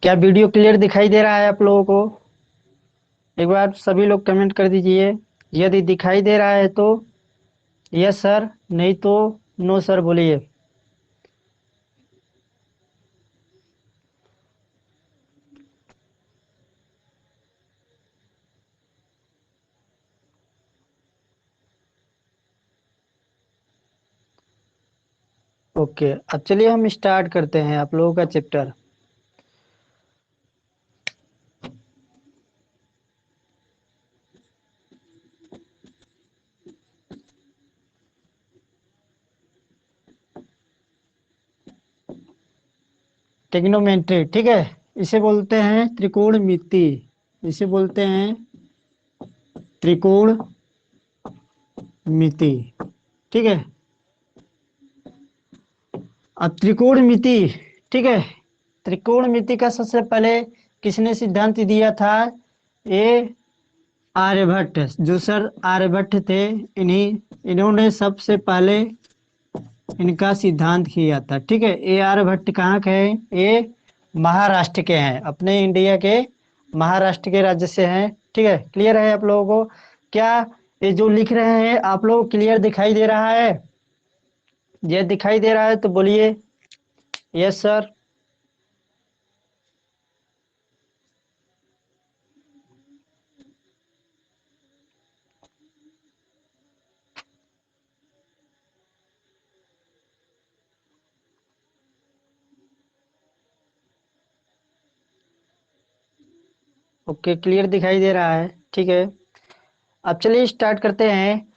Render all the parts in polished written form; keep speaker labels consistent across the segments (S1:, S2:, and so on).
S1: क्या video clear दिखाई दे रहा है आप लोगों को? एक बार सभी लोग कमेंट कर दीजिए। यदि दिखाई दे रहा है तो यस सर, नहीं तो नो सर बोलिए। ओके, अब चलिए हम स्टार्ट करते हैं आप लोगों का चैप्टर। ट्रिग्नोमेट्री, ठीक है। इसे बोलते हैं त्रिकोणमिति। इसे बोलते हैं त्रिकोण मिति, ठीक है। अब त्रिकोणमिति, ठीक है। त्रिकोणमिति का सबसे पहले किसने सिद्धांत दिया था? ये आर्यभट्ट, जो सर आर्यभट्ट थे, इन्होंने सबसे पहले इनका सिद्धांत किया था, ठीक है। ये आर्यभट्ट कहाँ के हैं? ये महाराष्ट्र के हैं, अपने इंडिया के महाराष्ट्र के राज्य से हैं, ठीक है। क्लियर है आप लोगों को? क्या ये जो लिख रहे हैं आप लोग क्लियर दिखाई दे रहा है? ये दिखाई दे रहा है तो बोलिए यस सर। ओके, क्लियर दिखाई दे रहा है, ठीक है। अब चलिए स्टार्ट करते हैं।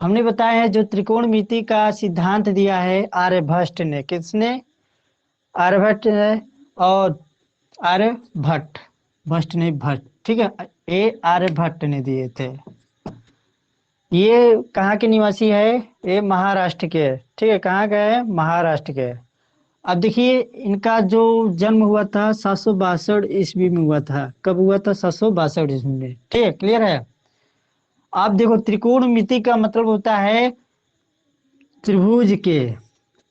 S1: हमने बताया है जो त्रिकोणमिति का सिद्धांत दिया है आर्यभट्ट ने। किसने? आर्यभट्ट ने। और आर्यभट्ट, भट्ट नहीं भट्ट, ठीक है। ये आर्यभट्ट ने दिए थे। ये कहाँ के निवासी है? ये महाराष्ट्र के है, ठीक है। कहाँ के है? महाराष्ट्र के। अब देखिए, इनका जो जन्म हुआ था 762 ईस्वी में हुआ था। कब हुआ था? 762 ईस्वी में, ठीक है। क्लियर है? आप देखो, त्रिकोणमिति का मतलब होता है त्रिभुज के,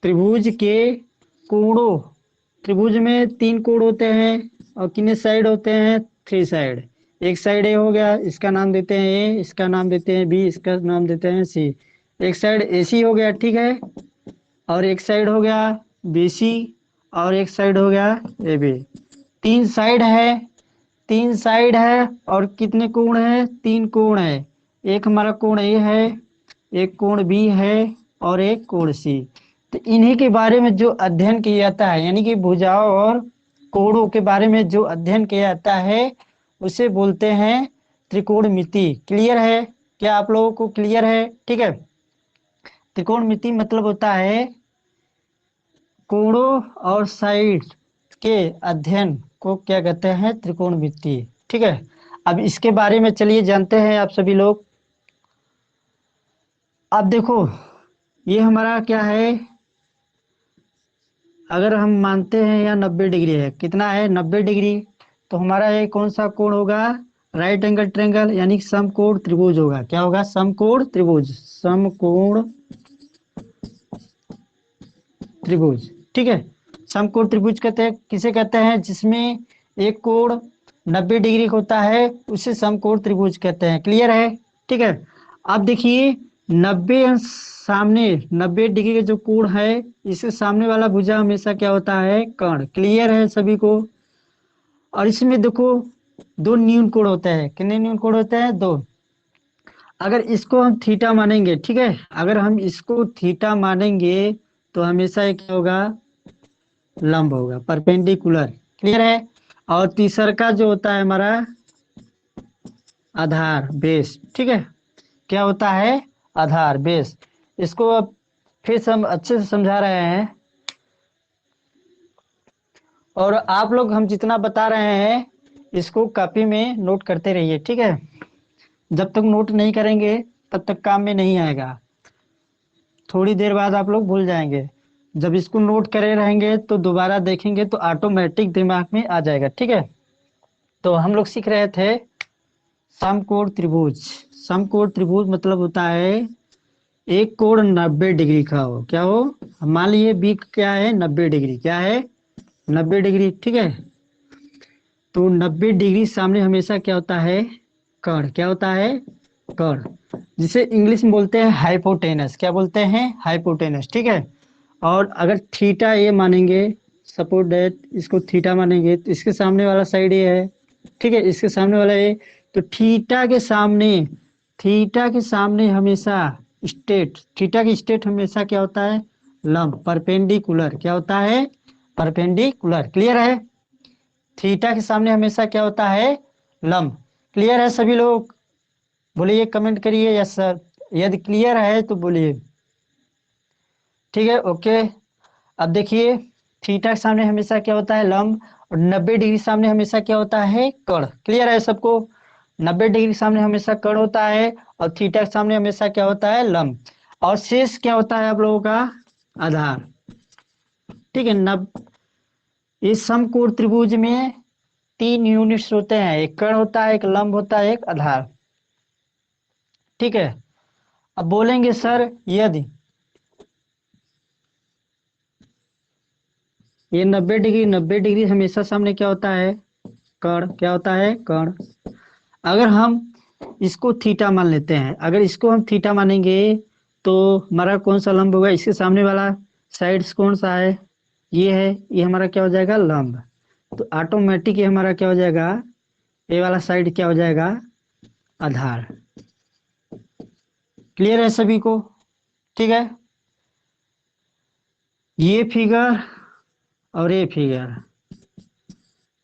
S1: त्रिभुज के कोणों। त्रिभुज में 3 कोण होते हैं और कितने साइड होते हैं? 3 साइड। एक साइड ए हो गया, इसका नाम देते हैं ए, इसका नाम देते हैं बी, इसका नाम देते हैं सी। एक साइड एसी हो गया, ठीक है। और एक साइड हो गया बीसी, और एक साइड हो गया ए बी। 3 साइड है, 3 साइड है। और कितने कोण है? 3 कोण है। एक हमारा कोण ए है, एक कोण बी है, और एक कोण सी। तो इन्हीं के बारे में जो अध्ययन किया जाता है, यानी कि भुजाओं और कोणों के बारे में जो अध्ययन किया जाता है, उसे बोलते हैं त्रिकोणमिति। क्लियर है? क्या आप लोगों को क्लियर है? ठीक है। त्रिकोणमिति मतलब होता है कोणों और साइड के अध्ययन को क्या कहते हैं? त्रिकोणमिति, ठीक है। अब इसके बारे में चलिए जानते हैं आप सभी लोग। अब देखो, ये हमारा क्या है? अगर हम मानते हैं यहाँ 90 डिग्री है, कितना है? 90 डिग्री। तो हमारा ये कौन सा कोण होगा? राइट एंगल ट्रायंगल, यानी समकोण त्रिभुज होगा। क्या होगा? समकोण त्रिभुज, समकोण त्रिभुज, ठीक है। समकोण त्रिभुज कहते हैं, किसे कहते हैं? जिसमें एक कोण 90 डिग्री होता है, उसे समकोण त्रिभुज कहते हैं। क्लियर है? ठीक है। अब देखिए, 90 अंश सामने, 90 डिग्री का जो कोण है, इससे सामने वाला भुजा हमेशा क्या होता है? कर्ण। क्लियर है सभी को? और इसमें देखो, 2 न्यून कोण होते हैं। कितने न्यून कोण होते हैं? 2। अगर इसको हम थीटा मानेंगे, ठीक है, अगर हम इसको थीटा मानेंगे तो हमेशा ये क्या होगा? लंब होगा, परपेंडिकुलर। क्लियर है? और तीसरा का जो होता है हमारा आधार, बेस, ठीक है। क्या होता है? आधार, बेस। इसको अब फिर से हम अच्छे से समझा रहे हैं, और आप लोग हम जितना बता रहे हैं इसको कॉपी में नोट करते रहिए, ठीक है। जब तक नोट नहीं करेंगे तब तक काम में नहीं आएगा। थोड़ी देर बाद आप लोग भूल जाएंगे। जब इसको नोट करे रहेंगे तो दोबारा देखेंगे तो ऑटोमेटिक दिमाग में आ जाएगा, ठीक है। तो हम लोग सीख रहे थे समकोण त्रिभुज। समकोण त्रिभुज मतलब होता है एक कोण 90 डिग्री का हो। क्या हो? मान लीजिए बी क्या है? 90 डिग्री। क्या है? 90 डिग्री, ठीक है। तो 90 डिग्री सामने हमेशा क्या होता है, कर्ण। क्या होता है, कर्ण, जिसे इंग्लिश में बोलते हैं हाइपोटेनस। क्या बोलते हैं, हाइपोटेनस। ठीक है। और अगर थीटा ये मानेंगे, सपोज दैट इसको थीटा मानेंगे, तो इसके सामने वाला साइड ये है। ठीक है, इसके सामने वाला ये, तो थीटा के सामने हमेशा थीटा की स्टेट हमेशा क्या होता है, लंब, परपेंडिकुलर। क्या होता है, परपेंडिकुलर। क्लियर है। थीटा के सामने हमेशा क्या होता है, लंब। क्लियर है सभी लोग, बोलिए, कमेंट करिए यस सर। यदि क्लियर है तो बोलिए। ठीक है, ओके। अब देखिए, थीटा के सामने हमेशा क्या होता है, लंब। और 90 डिग्री सामने हमेशा क्या होता है, कर्ण। क्लियर है सबको। 90 डिग्री सामने हमेशा कर्ण होता है, और थीटा के सामने हमेशा क्या होता है, लंब। और शेष क्या होता है आप लोगों का, आधार। ठीक है। इस समकोण त्रिभुज में 3 यूनिट्स होते हैं, एक कर्ण होता है, एक लंब होता है, एक आधार। ठीक है। अब बोलेंगे सर, यदि ये 90 डिग्री हमेशा सामने क्या होता है, कर्ण। क्या होता है, कर्ण। अगर हम इसको थीटा मान लेते हैं, अगर इसको हम थीटा मानेंगे, तो हमारा कौन सा लंब होगा, इसके सामने वाला साइड कौन सा है, ये है, ये हमारा क्या हो जाएगा, लंब। तो ऑटोमेटिक ये हमारा क्या हो जाएगा, ये वाला साइड क्या हो जाएगा, आधार। क्लियर है सभी को। ठीक है। ये फिगर और ये फिगर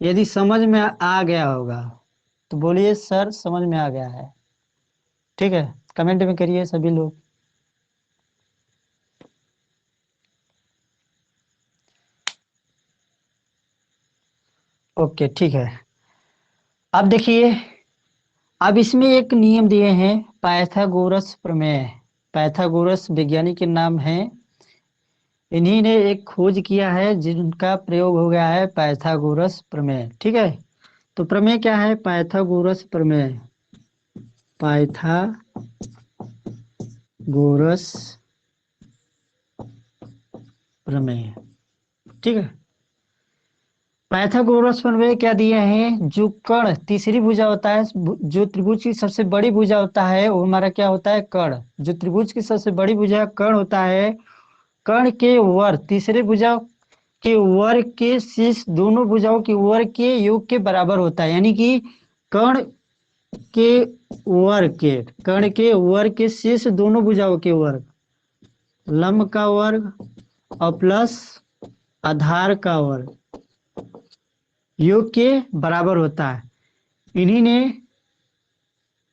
S1: यदि समझ में आ गया होगा तो बोलिए सर समझ में आ गया है। ठीक है, कमेंट में करिए सभी लोग। ओके, ठीक है। अब देखिए, अब इसमें एक नियम दिए हैं, पाइथागोरस प्रमेय। पाइथागोरस वैज्ञानिक के नाम है, इन्हीं ने एक खोज किया है जिनका प्रयोग हो गया है पाइथागोरस प्रमेय। ठीक है। तो प्रमेय क्या है, पाइथागोरस प्रमेय। पाइथागोरस प्रमेय। ठीक है। पाइथागोरस प्रमेय क्या दिए हैं, जो कर्ण तीसरी भुजा होता है, जो त्रिभुज की सबसे बड़ी भुजा होता है, वो हमारा क्या होता है, कर्ण। जो त्रिभुज की सबसे बड़ी भुजा कर्ण होता है, कर्ण के वर्ग, तीसरे भुजा के वर्ग के शीर्ष दोनों भुजाओं के वर्ग के योग के बराबर होता है। यानी कि कर्ण के कर्ण के वर्ग के शीर्ष दोनों भुजाओं के वर्ग, लंब का वर्ग और प्लस आधार का वर्ग, योग के बराबर होता है। इन्हीं ने,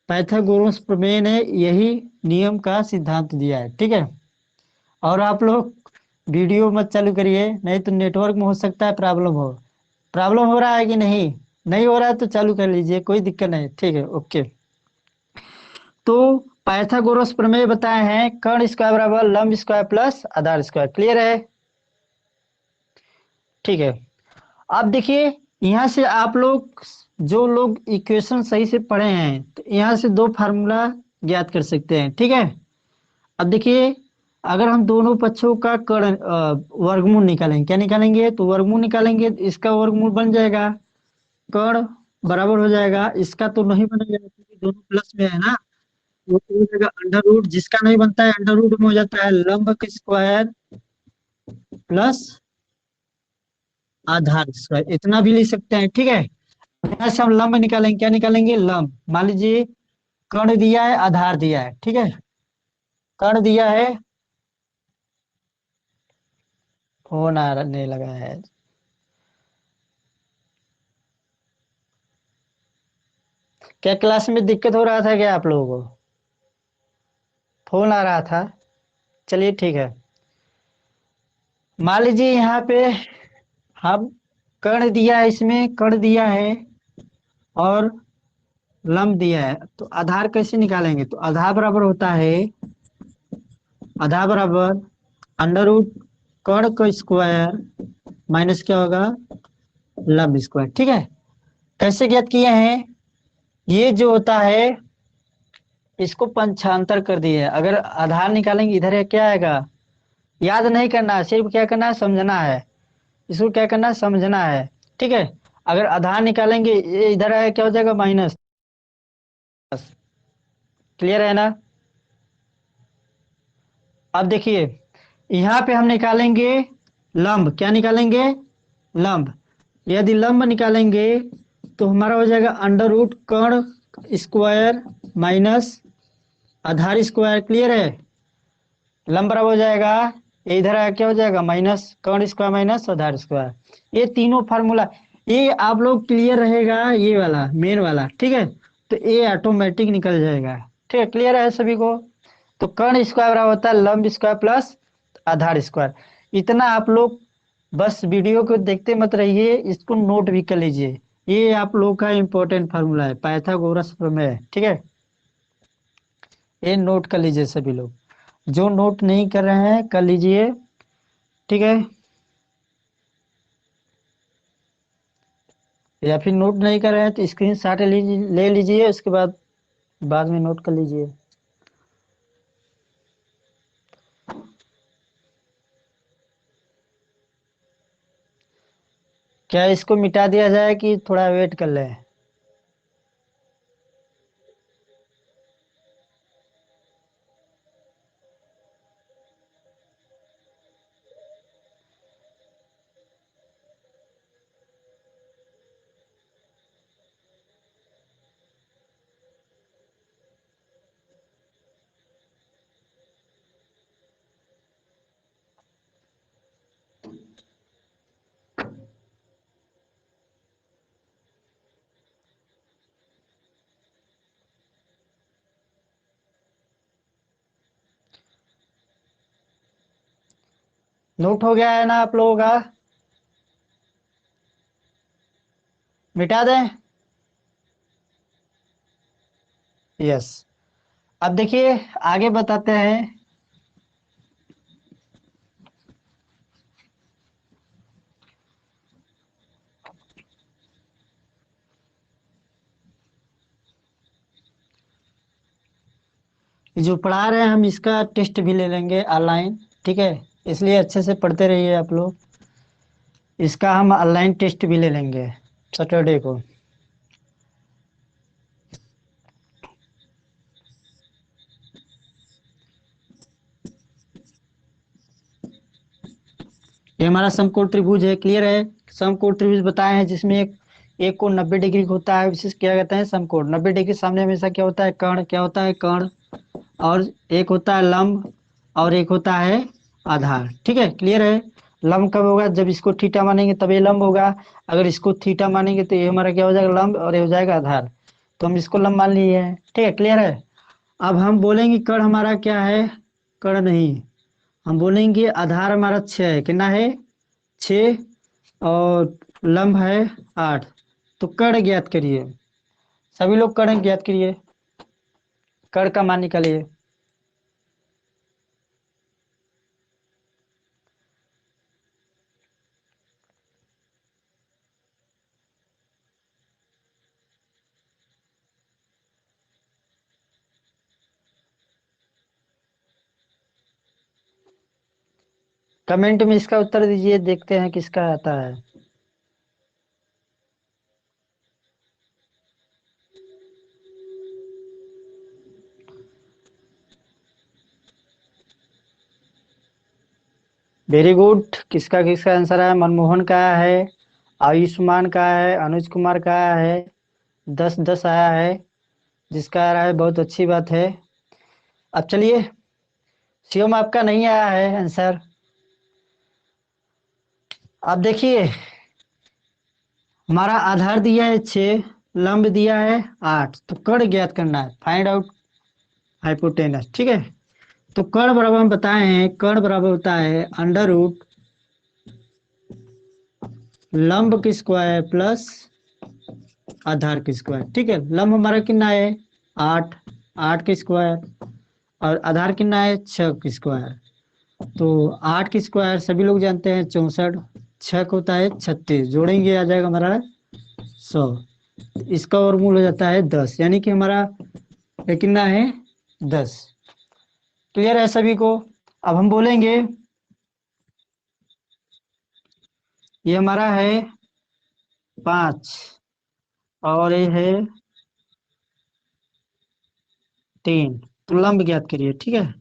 S1: पाइथागोरस प्रमेय ने यही नियम का सिद्धांत दिया है। ठीक है। और आप लोग वीडियो मत चालू करिए, नहीं तो नेटवर्क में हो सकता है प्रॉब्लम हो रहा है कि नहीं, नहीं हो रहा है तो चालू कर लीजिए, कोई दिक्कत नहीं। ठीक है, ओके। तो पाइथागोरस प्रमेय बताए हैं, कर्ण स्क्वायर बराबर लंब स्क्वायर प्लस आधार स्क्वायर। क्लियर है। ठीक है। अब देखिए, यहाँ से आप लोग, जो लोग इक्वेशन सही से पढ़े हैं, तो यहाँ से दो फार्मूला ज्ञात कर सकते हैं। ठीक है। अब देखिए, अगर हम दोनों पक्षों का कर्ण वर्गमूल निकालेंगे, क्या निकालेंगे, तो वर्गमूल निकालेंगे, तो इसका वर्गमूल बन जाएगा, कर्ण बराबर हो जाएगा, इसका तो नहीं बनेगा क्योंकि दोनों प्लस में है ना, वो तो हो जाएगा अंडर रूट, जिसका नहीं बनता है अंडर रूट में हो जाता है लंब का स्क्वायर प्लस आधार स्क्वायर, इतना भी लिख सकते हैं। ठीक है। यहाँ से हम लंब निकालेंगे, क्या निकालेंगे, लंब। मान लीजिए कर्ण दिया है, आधार दिया है। ठीक है। कर्ण दिया है, फोन आने लगा है। क्या क्लास में दिक्कत हो रहा था क्या आप लोगों को, फोन आ रहा था। चलिए ठीक है। मान लीजिए यहाँ पे हम कर्ण दिया है, इसमें कर्ण दिया है और लंब दिया है, तो आधार कैसे निकालेंगे, तो आधार बराबर होता है, आधार बराबर अंडर रूट कर्ण का स्क्वायर माइनस क्या होगा, लंब स्क्वायर। ठीक है। कैसे ज्ञात किए हैं, ये जो होता है इसको पंचांतर कर दिए, अगर आधार निकालेंगे इधर क्या आएगा, याद नहीं करना है, सिर्फ क्या करना है, समझना है। इसको क्या करना है, समझना है। ठीक है। अगर आधार निकालेंगे ये इधर आया क्या हो जाएगा माइनस। क्लियर है ना। अब देखिए यहाँ पे हम निकालेंगे लंब, क्या निकालेंगे लंब। यदि लंब निकालेंगे तो हमारा हो जाएगा अंडर रूट कर्ण स्क्वायर माइनस आधार स्क्वायर। क्लियर है। लंब बराबर हो जाएगा ये इधर आया क्या हो जाएगा माइनस कर्ण स्क्वायर माइनस आधार स्क्वायर। ये तीनों फार्मूला ये आप लोग क्लियर रहेगा ये वाला मेन वाला, ठीक है। तो ये ऑटोमेटिक निकल जाएगा। ठीक है, क्लियर है सभी को। तो कर्ण स्क्वायर बराबर होता है लंब स्क्वायर प्लस आधार स्क्वायर। इतना आप लोग बस वीडियो को देखते मत रहिए, इसको नोट भी कर लीजिए। ये आप लोग का इंपॉर्टेंट फार्मूला है, पाइथागोरस प्रमेय। ठीक है, ये नोट कर लीजिए सभी लोग। जो नोट नहीं कर रहे हैं कर लीजिए। ठीक है, या फिर नोट नहीं कर रहे हैं तो स्क्रीन शॉट ले लीजिए, उसके बाद में नोट कर लीजिए। क्या इसको मिटा दिया जाए कि थोड़ा वेट कर लें। नोट हो गया है ना आप लोगों का। मिटा दें। यस। अब देखिए आगे बताते हैं। जो पढ़ा रहे हैं हम इसका टेस्ट भी ले लेंगे ऑनलाइन। ठीक है, इसलिए अच्छे से पढ़ते रहिए आप लोग। इसका हम ऑनलाइन टेस्ट भी ले लेंगे सैटरडे को। ये हमारा समकोण त्रिभुज है। क्लियर है। समकोण त्रिभुज बताए हैं जिसमें एक कोण 90 डिग्री का होता है, विशेष क्या कहते हैं समकोण। 90 डिग्री के सामने हमेशा क्या होता है कर्ण, क्या होता है कर्ण। और एक होता है लंब और एक होता है आधार। ठीक है, क्लियर है। लंब कब होगा जब इसको थीटा मानेंगे तब ये लंब होगा। अगर इसको थीटा मानेंगे तो ये हमारा क्या हो जाएगा लंब और ये हो जाएगा आधार। तो हम इसको लंब मान लिए हैं। ठीक है, क्लियर है। अब हम बोलेंगे कर्ण हमारा क्या है, कर्ण नहीं, हम बोलेंगे आधार हमारा 6 है। कितना है 6 और लंब है 8। तो कर्ण ज्ञात करिए, सभी लोग कर्ण ज्ञात करिए, कर्ण का मान निकालिए। कमेंट में इसका उत्तर दीजिए, देखते हैं किसका आता है। Very good. किसका किसका आंसर है, मनमोहन का है, आयुष्मान का है, अनुज कुमार का है। 10-10 आया है। जिसका आ रहा है बहुत अच्छी बात है। अब चलिए शिवम आपका नहीं आया है आंसर। अब देखिए हमारा आधार दिया है 6, लंब दिया है 8, तो कर्ण ज्ञात करना है, फाइंड आउट हाइपोटेनस। ठीक है, तो कर्ण बराबर हम बताए हैं, कर्ण बराबर होता है अंडर रूट लंब की स्क्वायर प्लस आधार की स्क्वायर। ठीक है, लंब हमारा कितना है 8, 8 की स्क्वायर और आधार कितना है 6 की स्क्वायर। तो 8 की स्क्वायर सभी लोग जानते हैं 64, 6 का होता है 36, जोड़ेंगे आ जाएगा हमारा 100। इसका और मूल हो जाता है 10, यानी कि हमारा ये कितना है 10। क्लियर है सभी को। अब हम बोलेंगे ये हमारा है 5 और ये है 3। तो लंब ज्ञात करिए, ठीक है।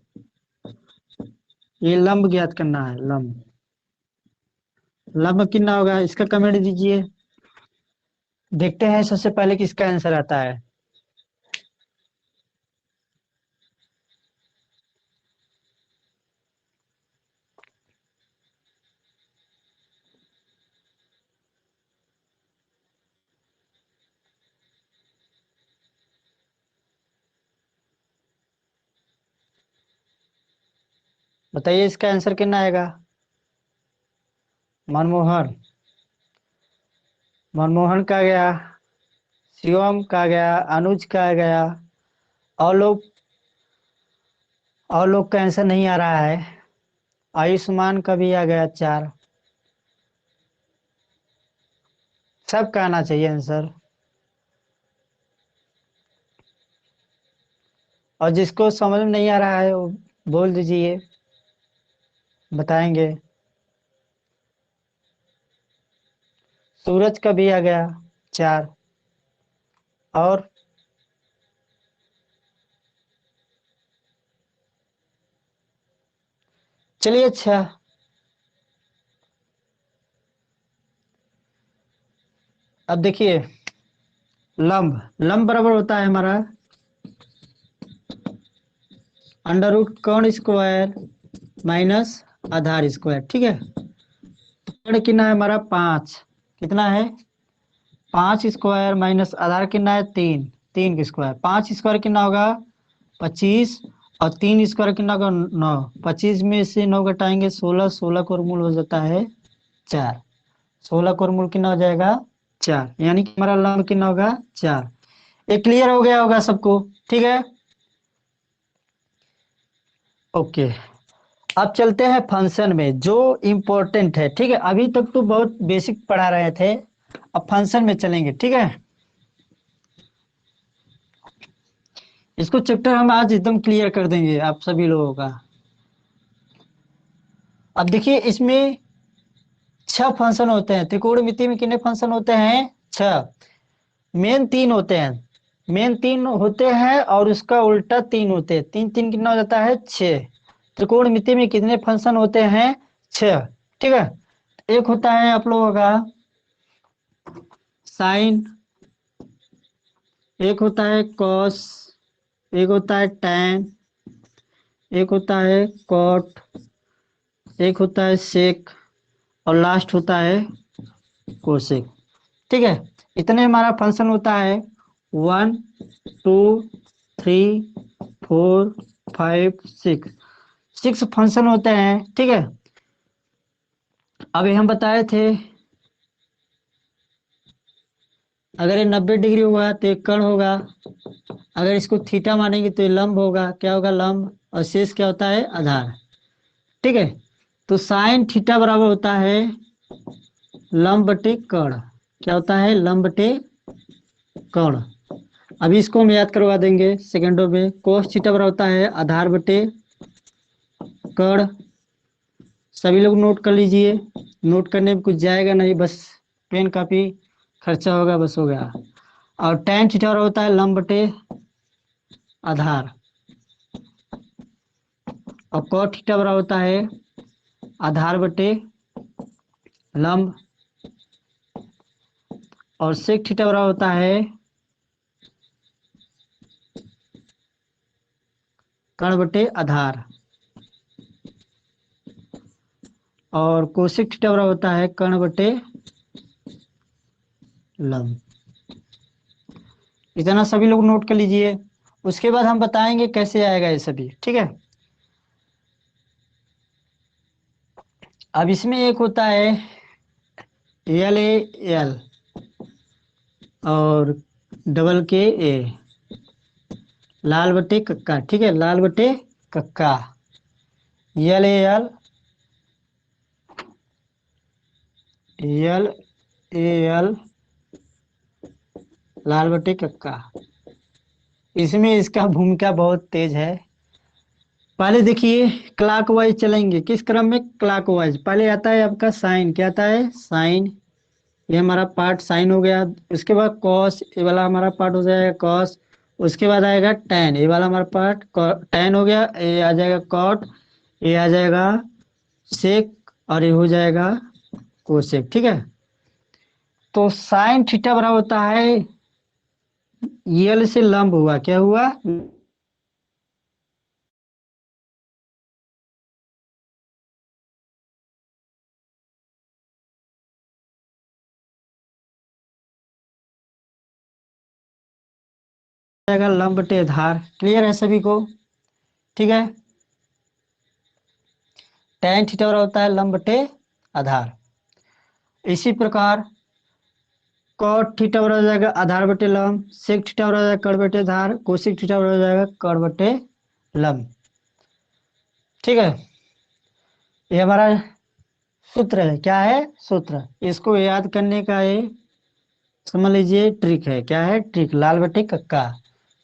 S1: ये लंब ज्ञात करना है, लंब। लंब कितना होगा इसका कमेंट दीजिए। देखते हैं सबसे पहले किसका आंसर आता है। बताइए इसका आंसर कितना आएगा। मनमोहन। मनमोहन का गया, शिवम का गया, अनुज का गया। और लोग, और लोग का आंसर नहीं आ रहा है। आयुष्मान का भी आ गया 4। सबका आना चाहिए आंसर। और जिसको समझ में नहीं आ रहा है वो बोल दीजिए, बताएंगे। सूरज का भी आ गया 4। और चलिए अच्छा। अब देखिए, लंब लंब बराबर होता है हमारा अंडर रूट कर्ण स्क्वायर माइनस आधार स्क्वायर, ठीक है। कर्ण कितना है हमारा 5। कितना है 5 स्क्वायर माइनस आधार कितना है 3। 3 का स्क्वायर, 5 स्क्वायर कितना होगा 25। और 3 स्क्वायर कितना होगा 9। 25 में से 9 घटाएंगे 16। 16 का वर्गमूल हो जाता है 4। 16 का वर्गमूल कितना हो जाएगा 4, यानी कि हमारा लंब कितना होगा 4। ये क्लियर हो गया होगा सबको, ठीक है। ओके। अब चलते हैं फंक्शन में जो इम्पोर्टेंट है, ठीक है। अभी तक तो बहुत बेसिक पढ़ा रहे थे, अब फंक्शन में चलेंगे, ठीक है। इसको चैप्टर हम आज एकदम क्लियर कर देंगे आप सभी लोगों का। अब देखिए इसमें 6 फंक्शन होते हैं। त्रिकोणमिति में कितने फंक्शन होते हैं 6। मेन 3 होते हैं। मेन 3 होते हैं और उसका उल्टा 3 होते हैं। 3 3 कितना हो जाता है 6। त्रिकोणमिति में कितने फंक्शन होते हैं 6, ठीक है। एक होता है आप लोगों का साइन, एक होता है कॉस, एक होता है टैन, एक होता है कॉट, एक होता है सेक, और लास्ट होता है कोसेक, ठीक है। इतने हमारा फंक्शन होता है 1 2 3 4 5 6। 6 फंक्शन होते हैं, ठीक है। अभी हम बताए थे अगर ये 90 डिग्री हुआ तो ये कर्ण होगा। अगर इसको थीटा मानेंगे तो ये लंब होगा। क्या होगा लंब। और शेष क्या होता है आधार, ठीक है। तो साइन थीटा बराबर होता है लंब बटे कर्ण। क्या होता है लंब बटे कर्ण। अभी इसको हम याद करवा देंगे सेकंडों में। कोस थीटा बराबर होता है आधार बटे कर्ण। सभी लोग नोट कर लीजिए। नोट करने में कुछ जाएगा नहीं, बस पेन कापी खर्चा होगा, बस हो गया। और tan थीटा बराबर होता है लंब बटे आधार। और cot थीटा बराबर होता है आधार बटे लंब। और sec थीटा बराबर होता है कर्ण बटे आधार। और कोसेक थीटा बराबर होता है कर्ण बटे लंब। इतना सभी लोग नोट कर लीजिए। उसके बाद हम बताएंगे कैसे आएगा ये सभी, ठीक है। अब इसमें एक होता है एल ए एल और डबल के ए, लाल बटे कक्का, ठीक है। लाल बटे कक्का, L A L A L, लाल बटे कक्का। इसमें इसका भूमिका बहुत तेज है। पहले देखिए क्लॉकवाइज चलेंगे। किस क्रम में क्लॉकवाइज। पहले आता है आपका साइन। क्या आता है साइन, ये हमारा पार्ट साइन हो गया। उसके बाद कॉस, ये वाला हमारा पार्ट हो जाएगा कॉस। उसके बाद आएगा टैन, ये वाला हमारा पार्ट टैन हो गया। ये आ जाएगा कॉट, ये आ जाएगा सेक, और ये हो जाएगा कोसेक। ठीक है, तो साइन थीटा बराबर होता है, यल से लंब हुआ, क्या हुआ, जाएगा लंब बटे आधार। क्लियर है सभी को? ठीक है, tan थीटा बराबर होता है लंब बटे आधार। इसी प्रकार cot थीटा बराबर हो जाएगा आधार बटे लंब, sec थीटा बराबर हो जाएगा कड़ बटे आधार, cosec थीटा बराबर हो जाएगा कड़ बटे लंब। ठीक है, ये हमारा सूत्र है। क्या है सूत्र? इसको याद करने का ये समझ लीजिए ट्रिक है। क्या है ट्रिक? लाल बटे कक्का।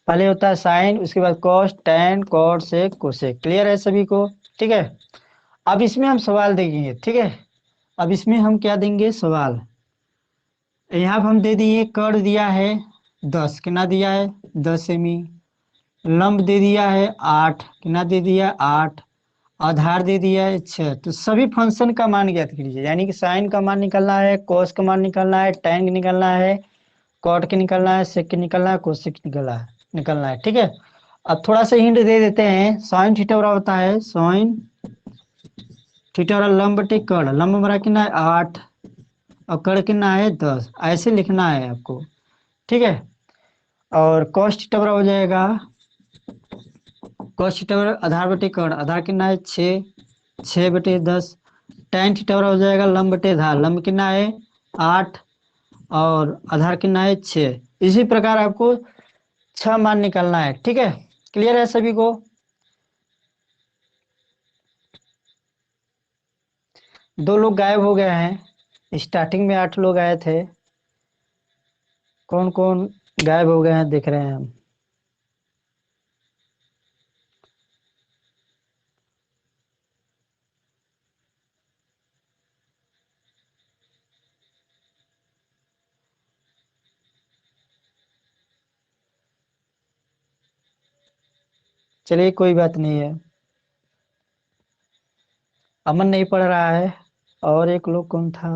S1: पहले होता है साइन, उसके बाद कॉस, टैन, कॉट, सेक, कोसेक। क्लियर है सभी को? ठीक है, अब इसमें हम सवाल देंगे। ठीक है, अब इसमें हम क्या देंगे सवाल। यहाँ पर हम दे दिए कर दिया है 10, कितना दिया है 10 सेमी। लंब दे दिया है 8, कितना दे दिया 8। आधार दे दिया है 6। तो सभी फंक्शन का मान ज्ञात कीजिए, यानी कि साइन का मान निकालना है, कॉस का मान निकालना है, टैन निकालना है, कॉट के निकालना है, सेक के निकालना है, कोसेक निकालना है। ठीक है, अब थोड़ा सा हिंट दे देते हैं। साइन थीटा बराबर होता है साइन थीटा बराबर लंब बटे कर्ण। लंब हमारा कितना है 8, और कर्ण कितना है 10। ऐसे लिखना है आपको। ठीक है, और कॉस थीटा बराबर हो जाएगा, कॉस थीटा बराबर आधार बटे कर्ण। आधार कितना है 6 बटे 10। टैन थीटा बराबर हो जाएगा लंब बटे आधार। लंब कितना है 8, और आधार कितना है 6। इसी प्रकार आपको 6 मान निकालना है। ठीक है, क्लियर है सभी को? दो लोग गायब हो गए हैं, स्टार्टिंग में 8 लोग आए थे। कौन कौन गायब हो गए हैं देख रहे हैं हम। चलिए कोई बात नहीं है, अमन नहीं पढ़ रहा है। और एक लोग कौन था?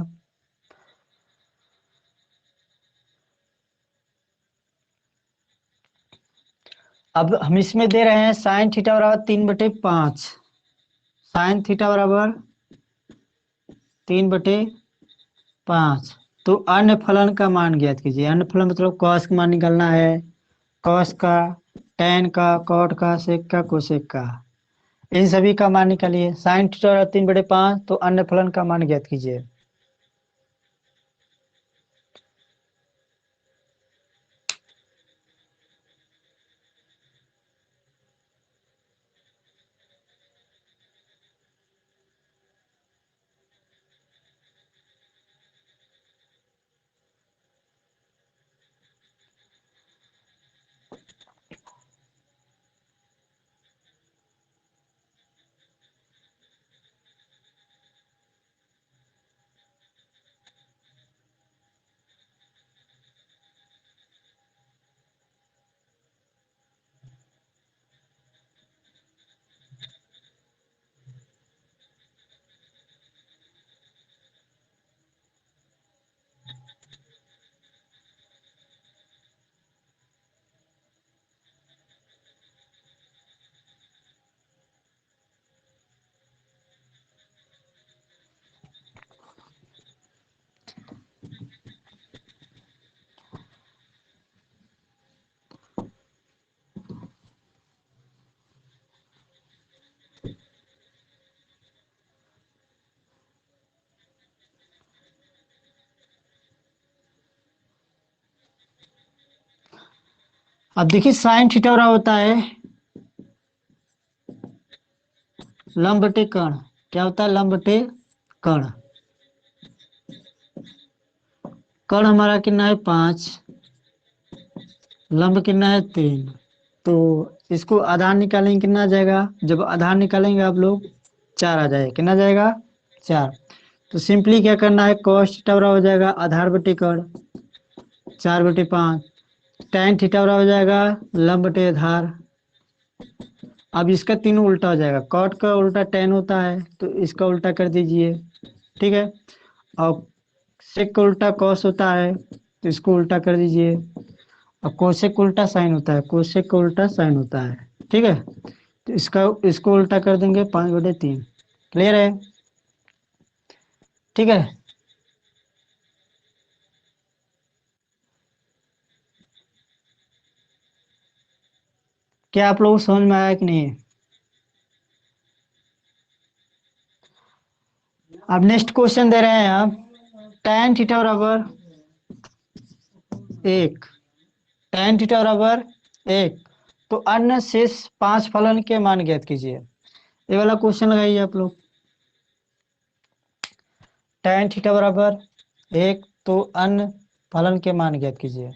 S1: अब हम इसमें दे रहे हैं साइन थीटा बराबर 3/5। साइन थीटा बराबर 3/5। तो अन्य फलन का मान ज्ञात कीजिए। अन्य फलन मतलब कॉस का मान निकालना है, कॉस का, टैन का, कॉट का, सेक का, कोसेक का। इन सभी का मान निकालिए। साइन थीटा बराबर 3/5, तो अन्य फलन का मान ज्ञात कीजिए। अब देखिए साइन थीटा बराबर होता है लंब बटे कर्ण। क्या होता है? लंब बटे कर्ण। कर्ण हमारा कितना है 5, लंब कितना है 3। तो इसको आधार निकालेंगे, कितना आ जाएगा? जब आधार निकालेंगे आप लोग 4 आ जाएगा। कितना जाएगा? 4। तो सिंपली क्या करना है, cos थीटा बराबर हो जाएगा आधार बटे कर्ण 4/5, tan थीटा बराबर हो जाएगा लंब बटे आधार। अब इसका तीनों उल्टा हो जाएगा, कॉट का उल्टा tan होता है तो इसका उल्टा कर दीजिए, ठीक है। और सेक का उल्टा कॉस होता है तो इसको उल्टा कर दीजिए। और कोसेक का उल्टा साइन होता है, कोसेक का उल्टा साइन होता है, ठीक है। तो इसको उल्टा कर देंगे 5/3। क्लियर है, ठीक है। क्या आप लोग को समझ में आया कि नहीं? अब नेक्स्ट क्वेश्चन दे रहे हैं आप, tan थीटा बराबर 1, tan थीटा बराबर 1, तो अन्य शेष 5 फलन के मान ज्ञात कीजिए। ये वाला क्वेश्चन लगाइए आप लोग। tan थीटा बराबर 1, तो अन्य फलन के मान ज्ञात कीजिए।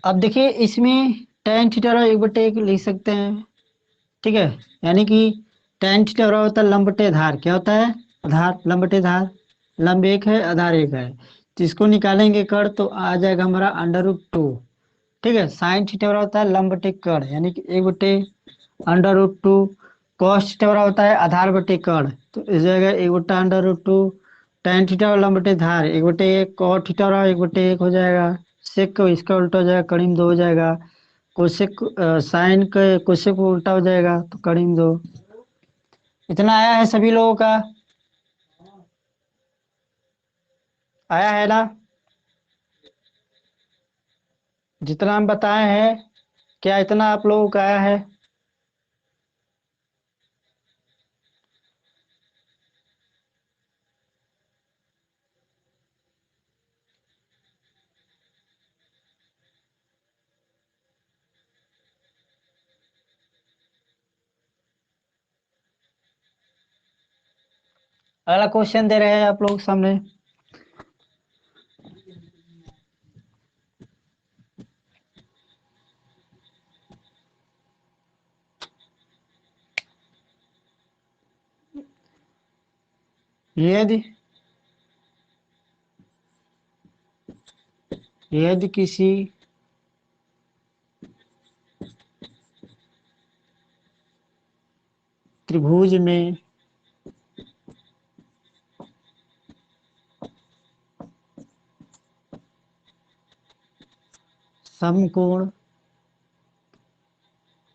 S1: अब देखिए इसमें tan थीटा बराबर 1/1 लिख सकते हैं, ठीक है। यानी कि tan थीटा बराबर होता है लंब बटे आधार। क्या होता है? आधार, लंब बटे आधार। लंब 1 है, आधार 1 है, तो इसको निकालेंगे कर तो आ जाएगा हमारा √2, ठीक है। साइन थीटा बराबर होता है लंब बटे कर्ण, यानी कि 1/√2। कॉस थीटा बराबर होता है आधार बटे कर्ण, तो इस जाएगा 1/√2। tan थीटा और लंब बटे धार 1/1, cot थीटा बराबर 1/1 हो जाएगा। सेक को इसका उल्टा हो जाएगा, करीब 2 हो जाएगा। कोसेक साइन का कोसेक को उल्टा हो जाएगा तो करीब 2। इतना आया है सभी लोगों का? आया है ना? जितना हम बताए हैं, क्या इतना आप लोगों का आया है? अगला क्वेश्चन दे रहे हैं आप लोग सामने। यदि यदि किसी त्रिभुज में समकोण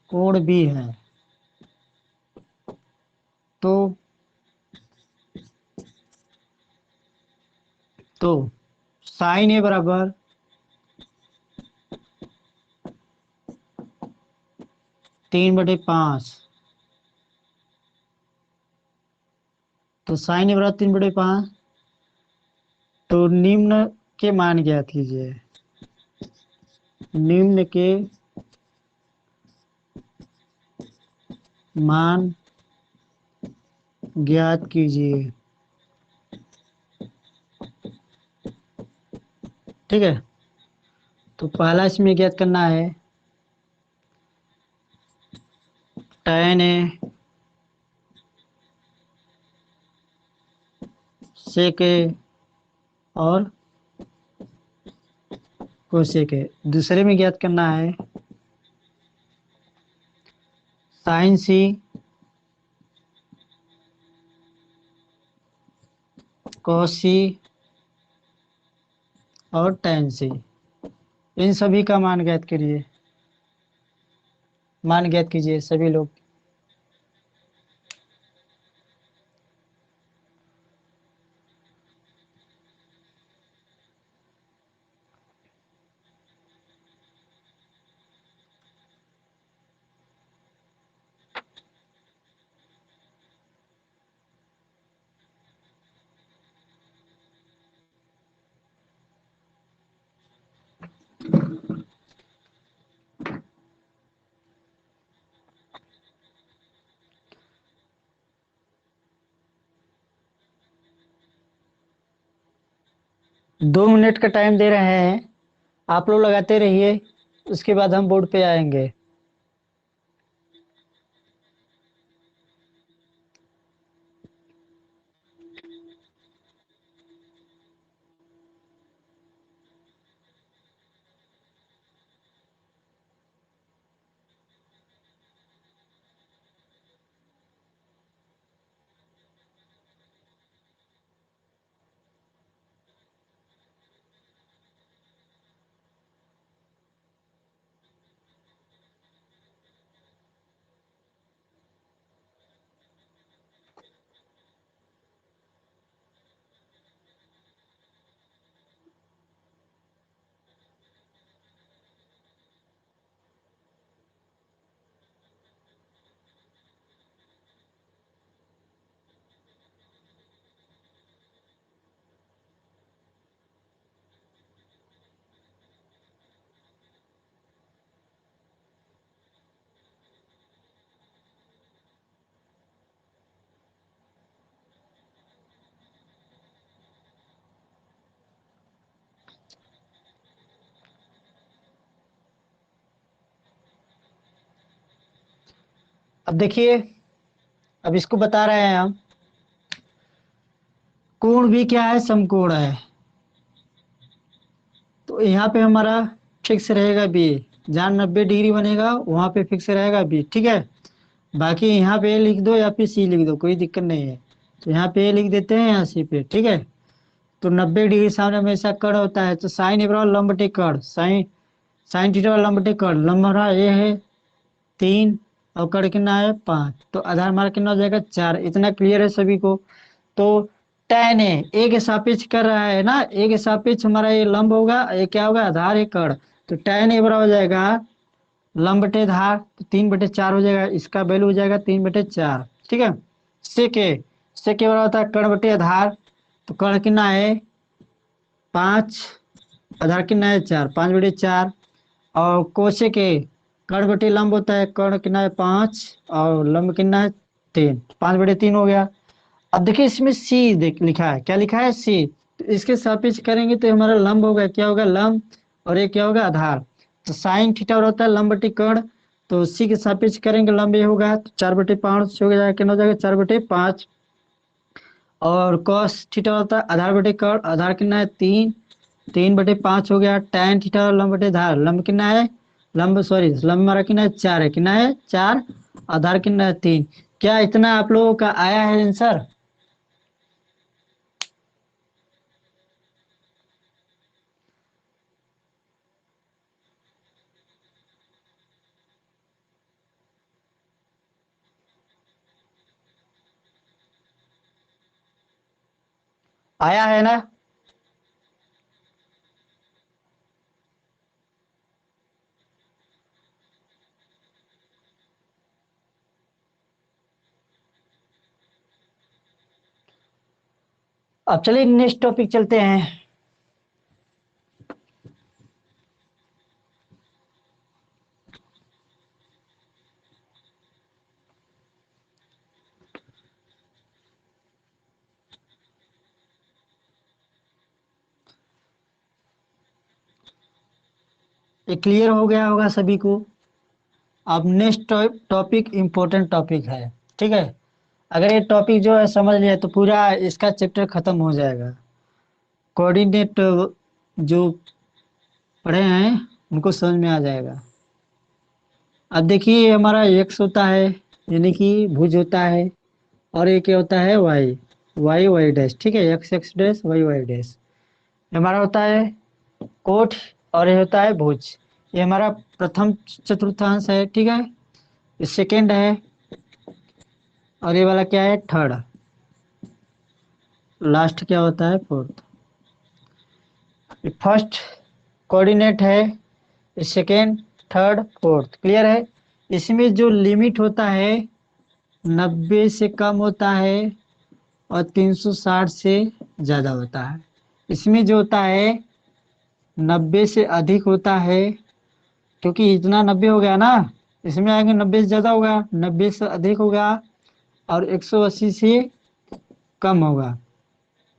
S1: कोण भी है, तो तो साइन ए बराबर 3/5। तो साइन ए बराबर 3/5, तो निम्न के मान ज्ञात कीजिए। निम्न के मान ज्ञात कीजिए, ठीक है। तो पहला इसमें ज्ञात करना है tan ए sec ए और cosec ए। दूसरे में ज्ञात करना है sin सी cos c और tan c, इन सभी का मान ज्ञात करिए, मान ज्ञात कीजिए सभी लोग। दो मिनट का टाइम दे रहे हैं, आप लोग लगाते रहिए, उसके बाद हम बोर्ड पे आएंगे। अब देखिए, अब इसको बता रहे हैं हम, कोण भी क्या है, समकोण है। तो यहाँ पे हमारा फिक्स रहेगा बी, जहाँ 90 डिग्री बनेगा वहां पे फिक्स रहेगा बी, ठीक है। बाकी यहाँ पे ए लिख दो या फिर सी लिख दो, कोई दिक्कत नहीं है। तो यहाँ पे ए लिख देते हैं, यहाँ सी पे, ठीक है। तो 90 डिग्री सामने हमेशा कर्ण होता है, तो साइन ए बराबर लंब बटे कर्ण, साइन साइन थीटा बराबर लंब बटे कर्ण, लंब हमारा ए है 3 और कर्ण कितना है 5, तो आधार हमारा कितना हो जाएगा 4। इतना क्लियर है सभी को। तो tan ए के सापेक्ष कर रहा है ना, ए के सापेक्ष हमारा ये लंब होगा, ये क्या होगा आधार है कर्ण। तो tan ए बराबर हो जाएगा लंब बटे आधार, तो 3/4 हो जाएगा, इसका वैल्यू हो जाएगा 3/4, ठीक है। सेक बराबर होता है कर्ण बटे आधार, तो कर्ण कितना है 5, आधार कितना है 4, 5/4। और कोशेक के कर्ण बटे लंब होता है, कर्ण कितना है 5 और लंब कितना है 3, 5/3 हो गया। अब देखिए इसमें सी देख लिखा है, क्या लिखा है सी, तो इसके सापेक्ष करेंगे तो हमारा लंब होगा, क्या होगा लंब, और ये क्या होगा आधार। तो साइन थीटा होता है लंब बटे कर्ण, तो सी के सापेक्ष करेंगे लंब ये होगा, तो 4/5 हो जाएगा, कितना हो जाएगा 4/5। और कॉस थीटा होता है आधार बटे कर्ण, आधार कितना है 3, 3/5 हो गया। tan थीटा लंब बटे आधार, लंब कितना है, लंब सॉरी लंब हमारा कितना है 4 है, कितना है 4, आधार कितना है 3। क्या इतना आप लोगों का आया है आंसर? आया है ना? अब चलिए नेक्स्ट टॉपिक चलते हैं। ये क्लियर हो गया होगा सभी को। अब नेक्स्ट टॉपिक इम्पोर्टेंट टॉपिक है, ठीक है। अगर ये टॉपिक जो है समझ लिया तो पूरा इसका चैप्टर खत्म हो जाएगा। कोऑर्डिनेट जो पढ़े हैं उनको समझ में आ जाएगा। अब देखिए हमारा एक्स होता है, यानी कि भुज होता है, और ये क्या होता है वाई। वाई वाई डैश, ठीक है, X X dash Y Y dash. ये हमारा होता है कोट, और ये होता है भुज। ये हमारा प्रथम चतुर्थांश है, ठीक है, ये सेकेंड है, और ये वाला क्या है, थर्ड। लास्ट क्या होता है, फोर्थ। ये फर्स्ट कोऑर्डिनेट है, ये सेकेंड, थर्ड, फोर्थ। क्लियर है। इसमें जो लिमिट होता है 90 से कम होता है, और 360 से ज़्यादा होता है। इसमें जो होता है 90 से अधिक होता है, क्योंकि इतना 90 हो गया ना, इसमें आएंगे 90 से ज़्यादा होगा, 90 से अधिक होगा, और 180 से कम होगा।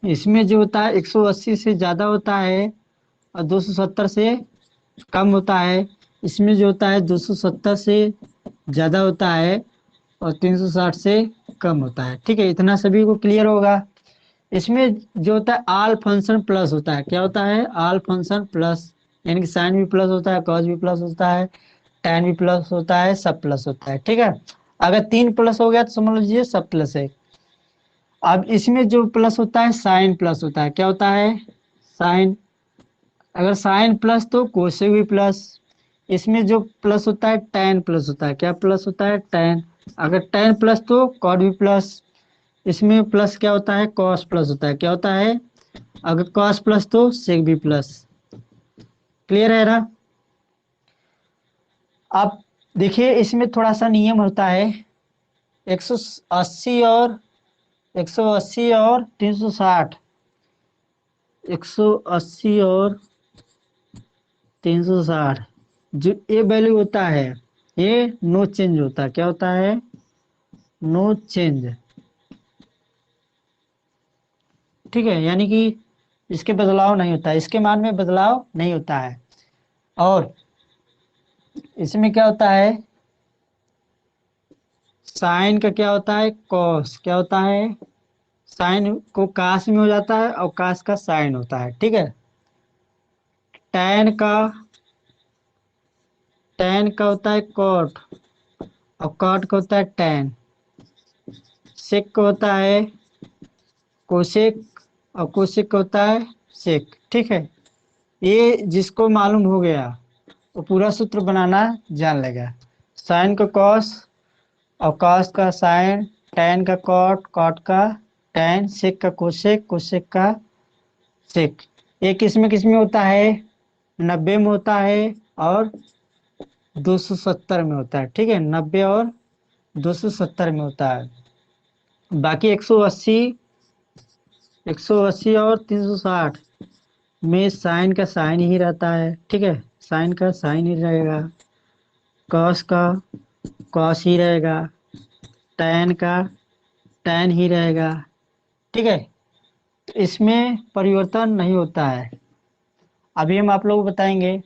S1: इसमें जो होता है 180 से ज़्यादा होता है, और 270 से कम होता है। इसमें जो होता है 270 से ज़्यादा होता है, और 360 से कम होता है। ठीक है, इतना सभी को क्लियर होगा। इसमें जो होता है आल फंक्शन प्लस होता है। क्या होता है, आल फंक्शन प्लस, यानी कि साइन भी प्लस होता है, कॉस भी प्लस होता है, tan भी प्लस होता है, सब प्लस होता है। ठीक है, अगर तीन प्लस हो गया तो समझ लीजिए सब प्लस है। अब इसमें जो प्लस होता है साइन प्लस होता है। क्या होता है, साइन। अगर साइन प्लस तो कोसेक भी प्लस। इसमें जो प्लस होता है tan प्लस होता है। क्या प्लस होता है, tan। अगर tan प्लस तो कॉट भी प्लस। इसमें प्लस क्या होता है, कॉस प्लस होता है। क्या होता है, अगर कॉस प्लस तो सेक भी प्लस। क्लियर है ना। अब देखिए इसमें थोड़ा सा नियम होता है, 180 और 180 और 360, 180 और 360, जो ये वैल्यू होता है ये नो चेंज होता है। क्या होता है, नो चेंज। ठीक है, यानी कि इसके बदलाव नहीं होता है, इसके मान में बदलाव नहीं होता है। और इसमें क्या होता है, साइन का क्या होता है, कॉस। क्या होता है, साइन को कास में हो जाता है, और कास का साइन होता है। ठीक है, टैन का, टैन का होता है कॉट, और कॉट का होता है टैन। सेक का होता है कोसेक, और कोसेक का होता है सेक। ठीक है, ये जिसको मालूम हो गया वो पूरा सूत्र बनाना जान लेगा। साइन का कॉस, और कॉस का साइन, टैन का कॉट, कॉट का टैन, सेक का कोसेक, कोसेक का सेक। ये किस में होता है, 90 में होता है, और 270 में होता है। ठीक है, 90 और 270 में होता है। बाकी 180, 180 और 360 में साइन का साइन ही रहता है। ठीक है, साइन का साइन ही रहेगा, कॉस का कॉस ही रहेगा, टैन का टैन ही रहेगा। ठीक है, तो इसमें परिवर्तन नहीं होता है। अभी हम आप लोगों को बताएंगे,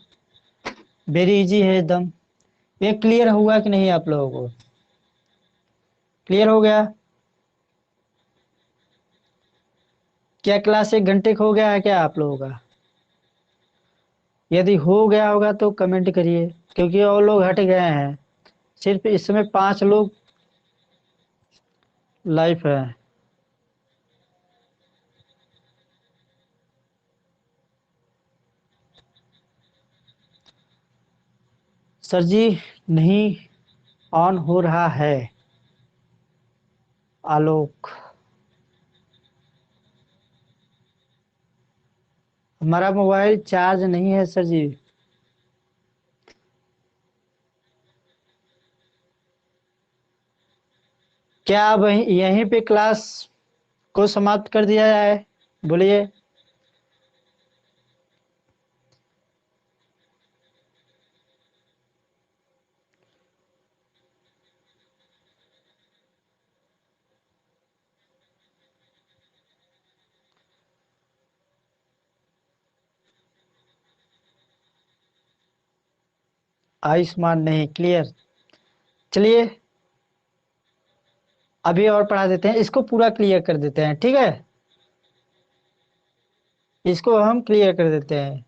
S1: वेरी इजी है एकदम। ये क्लियर हुआ कि नहीं आप लोगों को, क्लियर हो गया। क्या क्लास एक घंटे का हो गया है क्या आप लोगों का। यदि हो गया होगा तो कमेंट करिए, क्योंकि और लोग हट गए हैं। सिर्फ इस समय 5 लोग लाइव है। सर जी नहीं ऑन हो रहा है, आलोक। हमारा मोबाइल चार्ज नहीं है सर जी। क्या अब यहीं पे क्लास को समाप्त कर दिया जाए, बोलिए। आयुष्मान नहीं, क्लियर। चलिए अभी और पढ़ा देते हैं, इसको पूरा क्लियर कर देते हैं। ठीक है, इसको हम क्लियर कर देते हैं।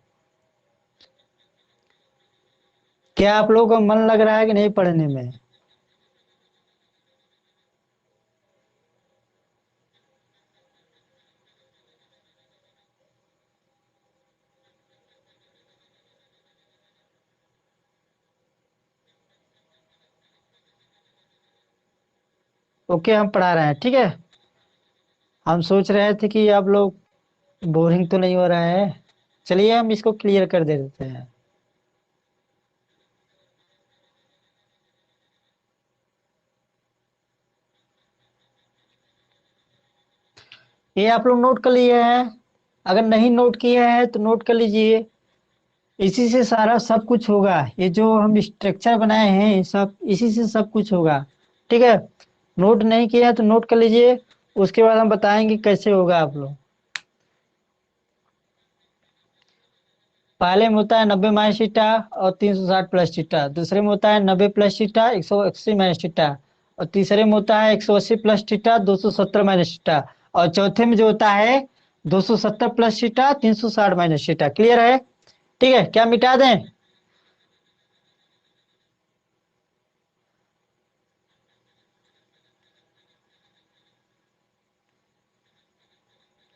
S1: क्या आप लोगों का मन लग रहा है कि नहीं पढ़ने में। ओके, हम पढ़ा रहे हैं, ठीक है। हम सोच रहे थे कि आप लोग बोरिंग तो नहीं हो रहा है। चलिए हम इसको क्लियर कर दे देते हैं। ये आप लोग नोट कर लिए हैं? अगर नहीं नोट किए हैं तो नोट कर लीजिए। इसी से सारा सब कुछ होगा, ये जो हम स्ट्रक्चर बनाए हैं ये सब इसी से सब कुछ होगा, ठीक है। नोट नहीं किया तो नोट कर लीजिए, उसके बाद हम बताएंगे कैसे होगा आप लोग। पहले में होता है 90 माइनस थीटा और 360 प्लस थीटा। दूसरे में होता है 90 प्लस थीटा 180 माइनस थीटा। और तीसरे में होता है 180 प्लस थीटा 270 माइनस थीटा। और चौथे में जो होता है 270 plus theta 360 minus theta. Clear है? ठीक है, क्या मिटा दें?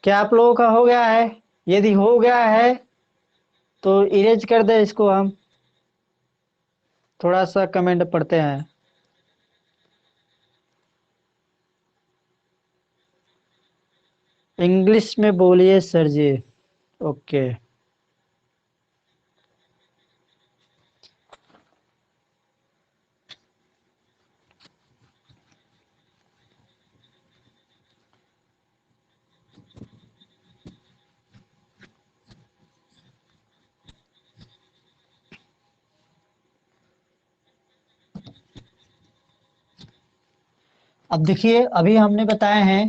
S1: क्या आप लोगों का हो गया है? यदि हो गया है तो इरेज कर दे इसको हम। थोड़ा सा कमेंट पढ़ते हैं। इंग्लिश में बोलिए सर जी। ओके। अब देखिए, अभी हमने बताए हैं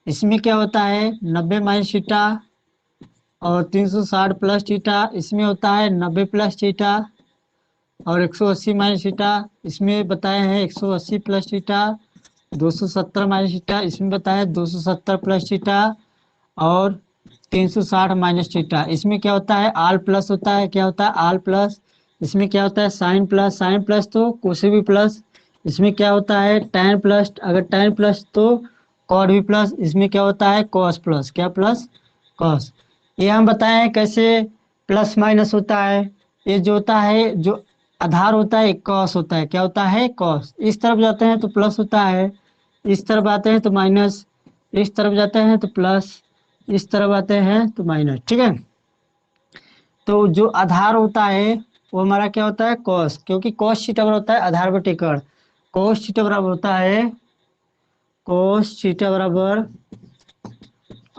S1: इसमें क्या होता है 90 माइनस थीटा और 360 प्लस थीटा। इसमें होता है 90 प्लस थीटा और 180 माइनस थीटा। इसमें बताए हैं 180 प्लस थीटा 270 माइनस थीटा। इसमें बताया 270 प्लस थीटा और 360 माइनस थीटा। इसमें क्या होता है आल प्लस होता है। क्या होता है आल प्लस। इसमें क्या होता है साइन प्लस। साइन प्लस तो कोसे भी प्लस। इसमें क्या होता है tan प्लस। अगर tan प्लस तो कॉट भी प्लस। इसमें क्या होता है कॉस प्लस। क्या प्लस? कॉस। ये हम बताए हैं कैसे प्लस माइनस होता है। ये जो होता है जो आधार होता है कॉस होता है। क्या होता है कॉस। इस तरफ जाते हैं तो प्लस होता है, इस तरफ आते हैं तो माइनस, इस तरफ जाते हैं तो प्लस, इस तरफ आते हैं तो माइनस, ठीक है। तो जो आधार होता है वो हमारा क्या होता है कॉस, क्योंकि कॉस थीटा बराबर होता है आधार बटे कर्ण। कॉस थीटा बराबर होता है कॉस थीटा बराबर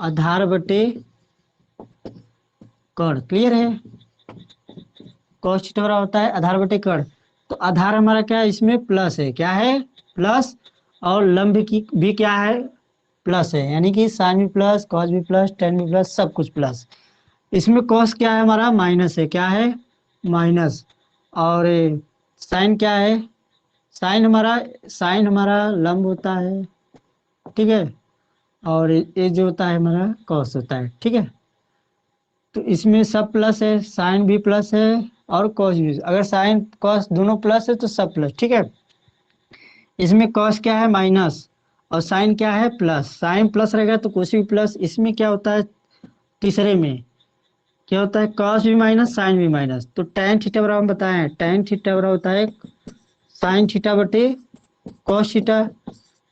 S1: आधार बटे कर्ण। क्लियर है? कॉस थीटा बराबर होता है आधार बटे कर्ण। तो आधार हमारा क्या है इसमें प्लस है। क्या है? प्लस। और लंब की भी क्या है प्लस है, यानी कि साइन भी प्लस कॉस भी प्लस टेन भी प्लस सब कुछ प्लस। इसमें कॉस क्या है हमारा माइनस है। क्या है? माइनस। और साइन क्या है? साइन हमारा लंब होता है, ठीक है। और ये जो होता है हमारा कॉस होता है, ठीक है। तो इसमें सब प्लस है, साइन भी प्लस है और कॉस भी। अगर साइन कॉस दोनों प्लस है तो सब प्लस, ठीक है। इसमें कॉस क्या है माइनस और साइन क्या है प्लस। साइन प्लस रहेगा तो कोस भी प्लस। इसमें क्या होता है तीसरे में क्या होता है कॉस भी माइनस साइन भी माइनस। तो tan थीटा बराबर हम बताए हैं tan थीटा बराबर होता है साइन थीटा बटे कॉस थीटा।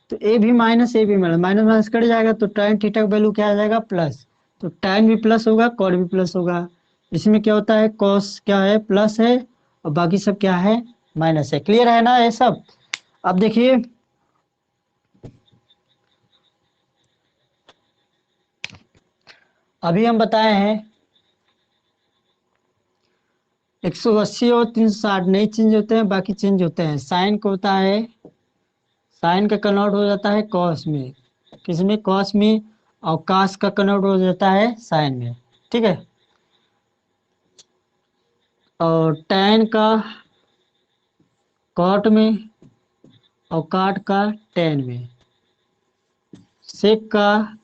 S1: तो ए भी माइनस ए भी माइनस, माइनस माइनस कट जाएगा तो tan थीटा का वैल्यू क्या आ जाएगा प्लस। तो tan भी प्लस होगा कॉट भी प्लस होगा। इसमें क्या होता है कॉस क्या है प्लस है और बाकी सब क्या है माइनस है। क्लियर है ना ये सब? अब देखिए अभी हम बताए हैं 180 और 360 नहीं चेंज होते हैं, बाकी चेंज होते हैं। साइन को होता है साइन का कन्वर्ट हो जाता है कॉस में, किसमें कॉस में। और कास का कन्वर्ट हो जाता है साइन में, ठीक है। और tan का कॉट में और काट का tan में, सेक का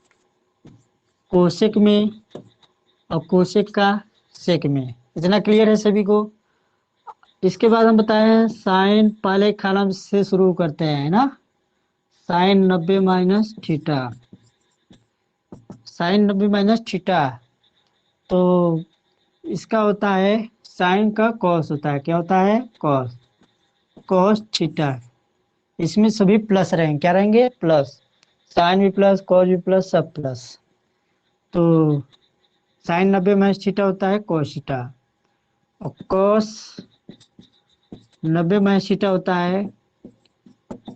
S1: कोसेक में और कोसेक का सेक में। इतना क्लियर है सभी को? इसके बाद हम बताए हैं साइन पहले कॉलम से शुरू करते हैं ना। Sine 90 minus theta. Sine 90 minus theta तो इसका होता है साइन का कॉस होता है। क्या होता है कॉस। कॉस थीटा, इसमें सभी प्लस रहेंगे, क्या रहेंगे, प्लस। साइन भी प्लस, कॉस भी प्लस, सब प्लस। तो साइन 90 माइनस थीटा होता है कॉस थीटा, और कॉस 90 माइनस थीटा होता है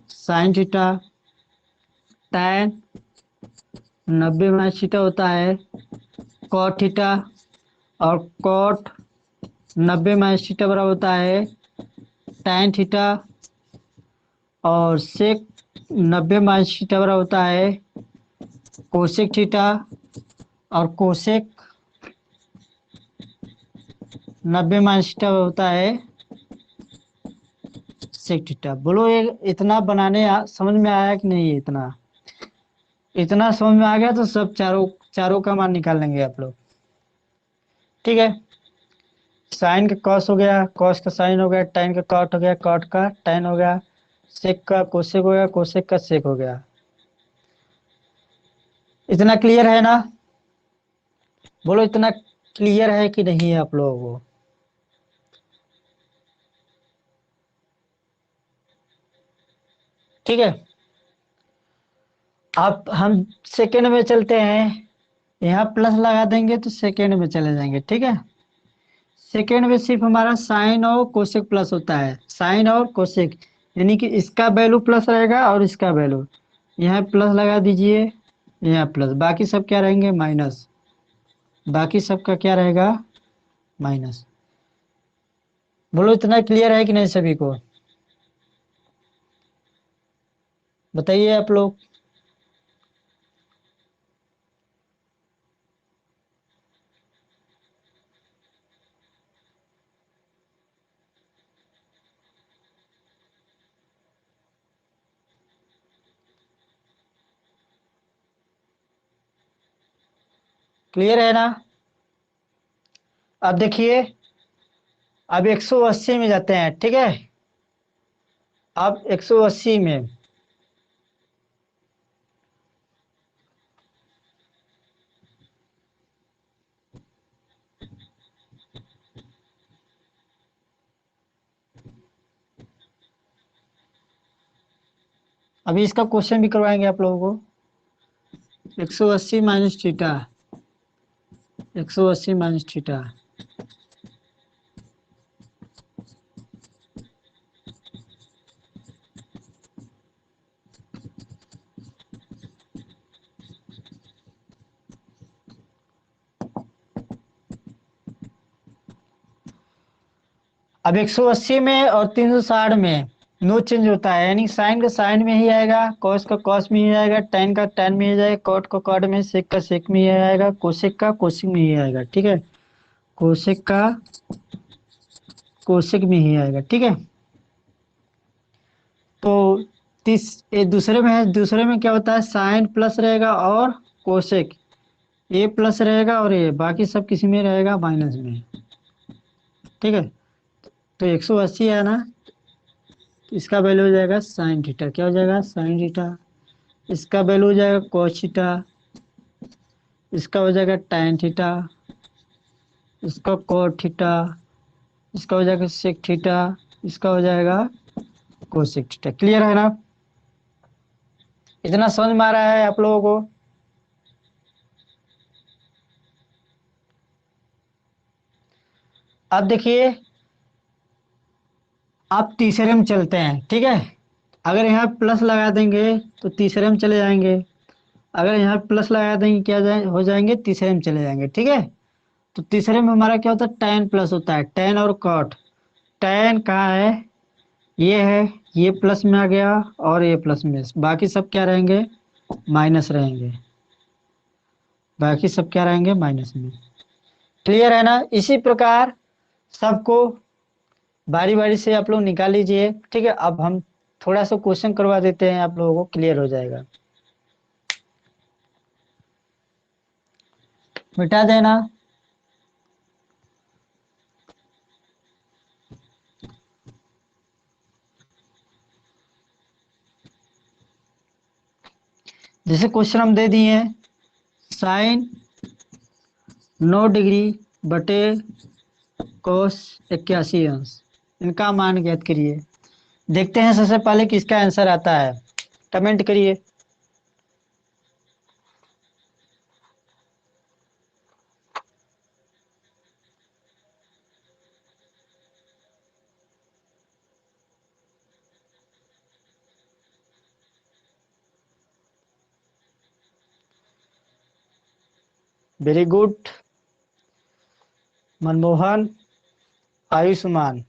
S1: sine theta. Tan 90 minus theta होता है कॉट थीटा, और कॉट 90 माइनस थीटा बराबर होता है टैन थीटा, और सेक 90 माइनस थीटा बराबर होता है कोसेक थीटा, और कोसेक 90 माइनस थीटा होता है सेक थीटा। बोलो ये इतना बनाने समझ में आया कि नहीं? इतना इतना समझ में आ गया तो सब चारों चारों का मान निकाल लेंगे आप लोग। ठीक है, साइन का कॉस हो गया, कॉस का साइन हो गया, टाइन का कॉट हो गया, कॉट का टाइन हो गया, सेक का कोसेक हो गया, कोसेक का सेक हो गया। इतना क्लियर है ना? बोलो इतना क्लियर है कि नहीं है आप लोगों को? ठीक है, अब हम सेकेंड में चलते हैं। यहाँ प्लस लगा देंगे तो सेकेंड में चले जाएंगे। ठीक है, सेकेंड में सिर्फ हमारा साइन और कोसेक प्लस होता है, साइन और कोसेक, यानी कि इसका वैल्यू प्लस रहेगा और इसका वैल्यू। यहाँ प्लस लगा दीजिए, यहाँ प्लस, बाकी सब क्या रहेंगे, माइनस। बाकी सबका क्या रहेगा, माइनस। बोलो इतना क्लियर है कि नहीं सभी को? बताइए आप लोग। क्लियर है ना? अब देखिए, अब 180 में जाते हैं। ठीक है, अब 180 में अभी इसका क्वेश्चन भी करवाएंगे आप लोगों को। 180 माइनस थीटा, 180 माइनस थीटा। अब 180 में और 360 में नो चेंज होता है, यानी साइन का साइन में ही आएगा, कॉस का कॉस में ही आएगा, tan का tan में ही आएगा, कॉट का कॉट में, सेक का सेक में ही आएगा, कोसेक का कोसेक में ही आएगा। ठीक है, कोसेक का कोसेक में ही आएगा। ठीक है, तो तीस ये दूसरे में है, दूसरे में क्या होता है, साइन प्लस रहेगा और कोसेक, ये प्लस रहेगा और ये बाकी सब किसी में रहेगा, माइनस में। ठीक है, तो 180 है ना, इसका वैल्यू हो जाएगा साइन थीटा। क्या हो जाएगा, साइन थीटा। इसका वैल्यू हो जाएगा cos थीटा, इसका हो जाएगा tan थीटा, इसका cot थीटा, इसका हो जाएगा sec थीटा, इसका हो जाएगा cosec थीटा। क्लियर है ना? इतना समझ में आ रहा है आप लोगों को? अब देखिए, आप तीसरे में चलते हैं। ठीक है, अगर यहाँ प्लस लगा देंगे तो तीसरे में चले जाएंगे, अगर यहाँ प्लस लगा देंगे क्या हो जाएंगे, तीसरे में चले जाएंगे। ठीक है, तो तीसरे में हमारा क्या होता है, tan प्लस होता है, tan और cot। tan कहाँ है, ये है, ये प्लस में आ गया और ये प्लस में, बाकी सब क्या रहेंगे, माइनस रहेंगे, बाकी सब क्या रहेंगे, माइनस में। क्लियर है ना? इसी प्रकार सबको बारी बारी से आप लोग निकाल लीजिए। ठीक है, अब हम थोड़ा सा क्वेश्चन करवा देते हैं, आप लोगों को क्लियर हो जाएगा। मिटा देना। जैसे क्वेश्चन हम दे दिए हैं, साइन 9 डिग्री बटे कोस 81 अंश, इनका मान ज्ञात करिए। देखते हैं सबसे पहले किसका आंसर आता है, कमेंट करिए। Very good. मनमोहन, आयुष्मान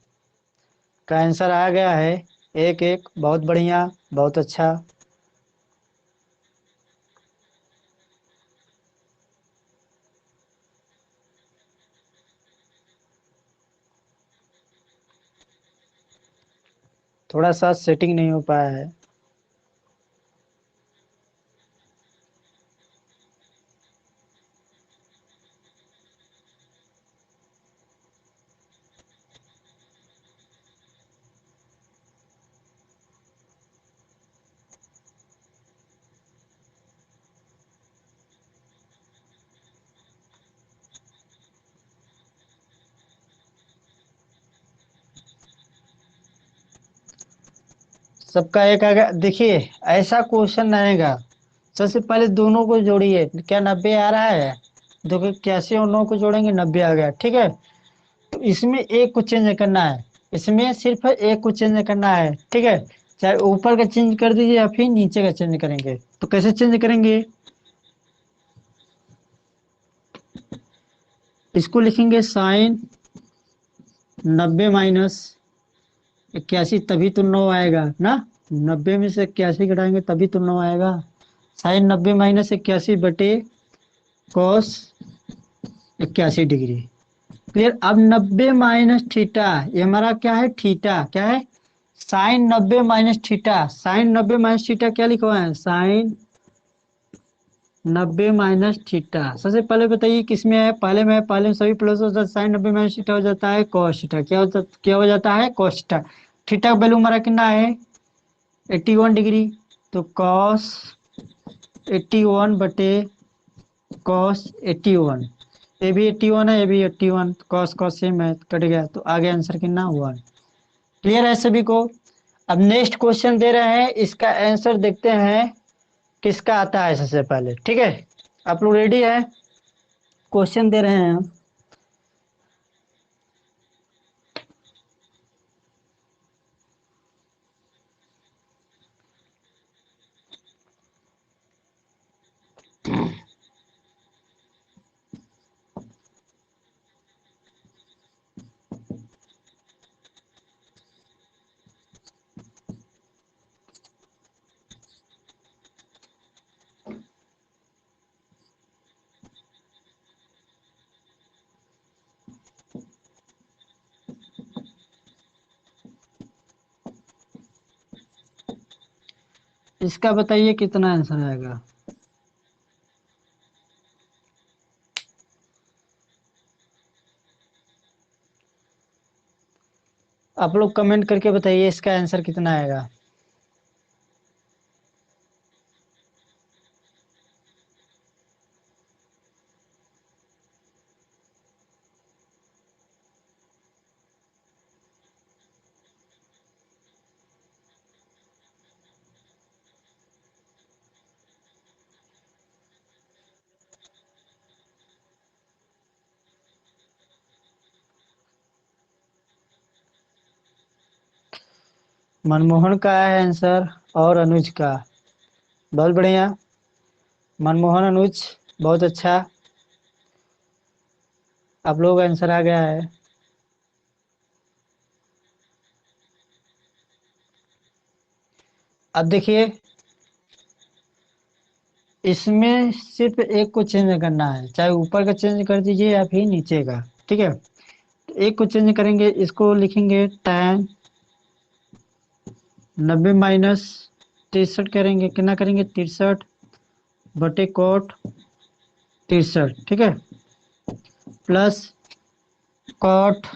S1: का आंसर आ गया है। एक एक, बहुत बढ़िया, बहुत अच्छा। थोड़ा सा सेटिंग नहीं हो पाया है। सबका एक आएगा, देखिए ऐसा क्वेश्चन आएगा। सबसे पहले दोनों को जोड़िए, क्या 90 आ रहा है? देखो 81 और 9 को जोड़ेंगे, 90 आ गया, ठीक है। तो इसमें एक को चेंज करना है, इसमें सिर्फ एक को चेंज करना है, ठीक है। चाहे ऊपर का चेंज कर दीजिए या फिर नीचे का चेंज करेंगे, तो कैसे चेंज करेंगे? इसको लिखेंगे साइन 90 माइनस 81, तभी तो 9 आएगा ना। 90 में से 81 घटाएंगे तभी तो 9 आएगा। साइन 90 माइनस 81 बटे कॉस 81 डिग्री। क्लियर। अब 90 माइनस थीटा, ये हमारा क्या है? थीटा क्या है? Sine 90 minus theta. Sine 90 minus theta क्या लिखा हुआ है? Sine 90 minus theta. सबसे पहले बताइए किस में है? पहले में सभी प्लस हो जाता है। साइन 90 माइनस थीटा हो जाता है कॉस थीटा। क्या हो जाता है? Cos theta. थीटा का वैल्यू हमारा कितना है? 81 डिग्री। तो कॉस 81 बटे कॉस 81। ये भी 81 है, ये भी 81। कॉस कॉस सेम है, कट गया, तो आगे आंसर कितना? 1। क्लियर है सभी को? अब नेक्स्ट क्वेश्चन दे रहे हैं, इसका आंसर देखते हैं किसका आता है सबसे पहले, ठीक है। आप लोग रेडी है? क्वेश्चन दे रहे हैं हम। इसका बताइए कितना आंसर आएगा। आप लोग कमेंट करके बताइए इसका आंसर कितना आएगा। मनमोहन का है आंसर और अनुज का। बहुत बढ़िया। मनमोहन, अनुज, बहुत अच्छा। आप लोग आंसर आ गया है। अब देखिए, इसमें सिर्फ एक को चेंज करना है, चाहे ऊपर का चेंज कर दीजिए या फिर नीचे का, ठीक है। तो एक को चेंज करेंगे, इसको लिखेंगे tan 90 माइनस 63 करेंगे, कितना करेंगे? 63 बटे कोट 63, ठीक है। प्लस कॉट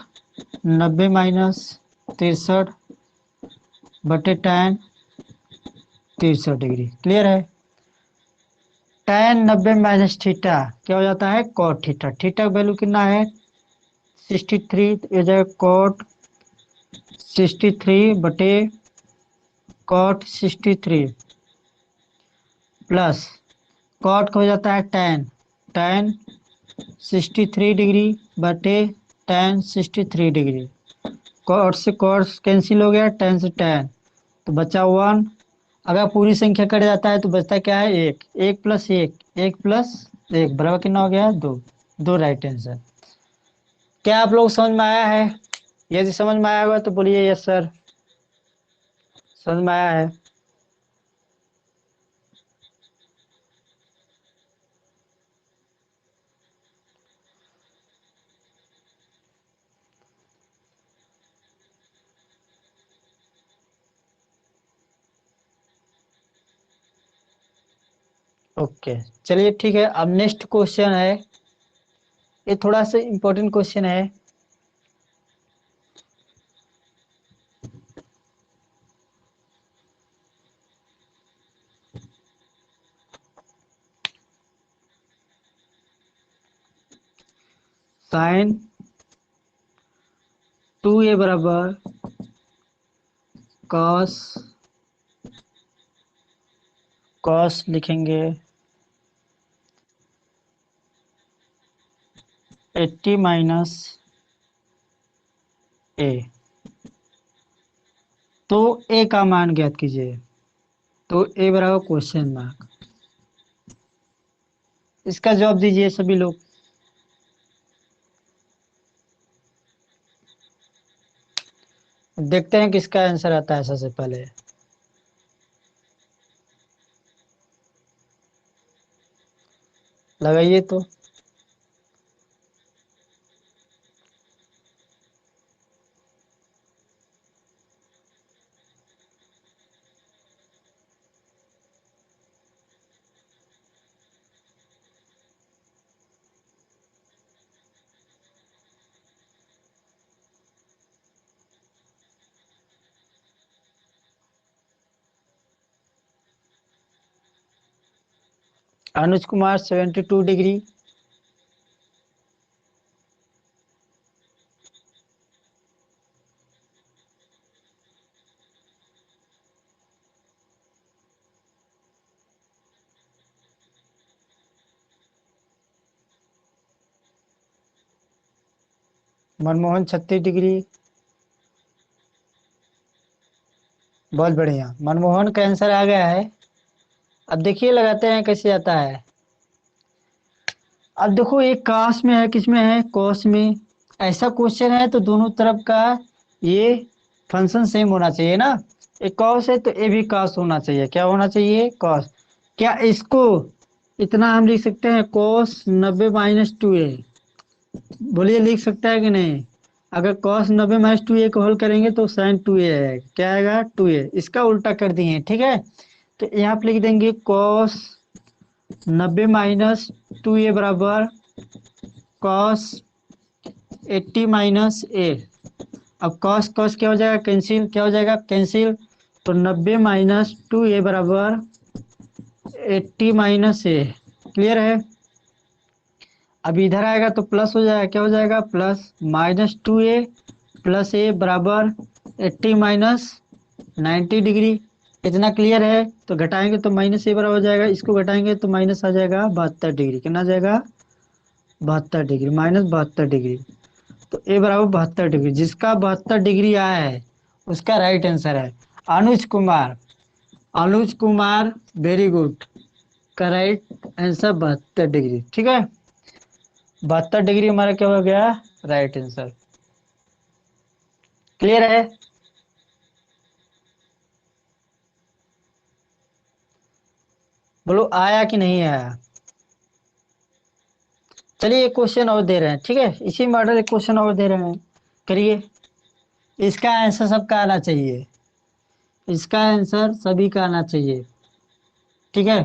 S1: 90 माइनस 63 बटे tan 63 डिग्री। क्लियर है? tan 90 माइनस थीटा क्या हो जाता है? Cot theta. थीटा का वैल्यू कितना है? 63। तो ये जाएगा कॉट 63 बटे कॉट 63 प्लस कॉट का हो जाता है टेन, टेन 63 डिग्री बटे टेन 63 डिग्री। कॉट से कॉट कैंसिल हो गया, टेन से टेन तो बचा वन। अगर पूरी संख्या कट जाता है तो बचता क्या है, एक, एक प्लस एक, एक प्लस एक बराबर कितना हो गया, दो, दो राइट आंसर। क्या आप लोग समझ में आया है? यदि समझ में आया होगा तो बोलिए यस सर, समझ में आया है। ओके, चलिए ठीक है। अब नेक्स्ट क्वेश्चन है, ये थोड़ा सा इम्पोर्टेंट क्वेश्चन है। साइन 2a बराबर कॉस, कॉस लिखेंगे 80 माइनस ए, तो ए का मान ज्ञात कीजिए। तो ए बराबर क्वेश्चन मार्क, इसका जवाब दीजिए सभी लोग। देखते हैं किसका आंसर आता है सबसे पहले। लगाइए तो। Anuj Kumar 72 degree, Manmohan 36 degree. बहुत बढ़िया, मनमोहन का आंसर आ गया है। अब देखिए लगाते हैं कैसे आता है। अब देखो एक काश में है, किसमें है, कॉस में। ऐसा क्वेश्चन है तो दोनों तरफ का ये फंक्शन सेम होना चाहिए ना। एक कॉस है तो ये भी कॉस होना चाहिए। क्या होना चाहिए, कॉस। क्या इसको इतना हम लिख सकते हैं, कॉस 90 - 2a। बोलिए लिख सकता है कि नहीं? अगर कॉस 90 - 2a को हल करेंगे तो साइन 2a आएगा। क्या आएगा, 2a। इसका उल्टा कर दिए, ठीक है। तो यहाँ पे लिख देंगे कॉस 90 - 2a बराबर कॉस 80 - a। अब कॉस कॉस क्या हो जाएगा, कैंसिल, क्या हो जाएगा, कैंसिल। तो 90 - 2a बराबर 80 - a। क्लियर है? अब इधर आएगा तो प्लस हो जाएगा, क्या हो जाएगा, प्लस -2a प्लस ए बराबर 80 - 90 डिग्री। इतना क्लियर है? तो घटाएंगे तो माइनस ए बराबर हो जाएगा, इसको घटाएंगे तो माइनस आ जाएगा 72 डिग्री। कितना आ जाएगा, 72 डिग्री, -72 डिग्री। तो ए बराबर 72 डिग्री। जिसका 72 डिग्री आया है उसका राइट आंसर है अनुज कुमार। Anuj Kumar, very good. का राइट आंसर 72 डिग्री, ठीक है। 72 डिग्री हमारा क्या हो गया, राइट आंसर। क्लियर है? बोलो आया कि नहीं आया। चलिए एक क्वेश्चन और दे रहे हैं, ठीक है, इसी मॉडल एक क्वेश्चन और दे रहे हैं, करिए। इसका आंसर सबका आना चाहिए, इसका आंसर सभी का आना चाहिए, ठीक है।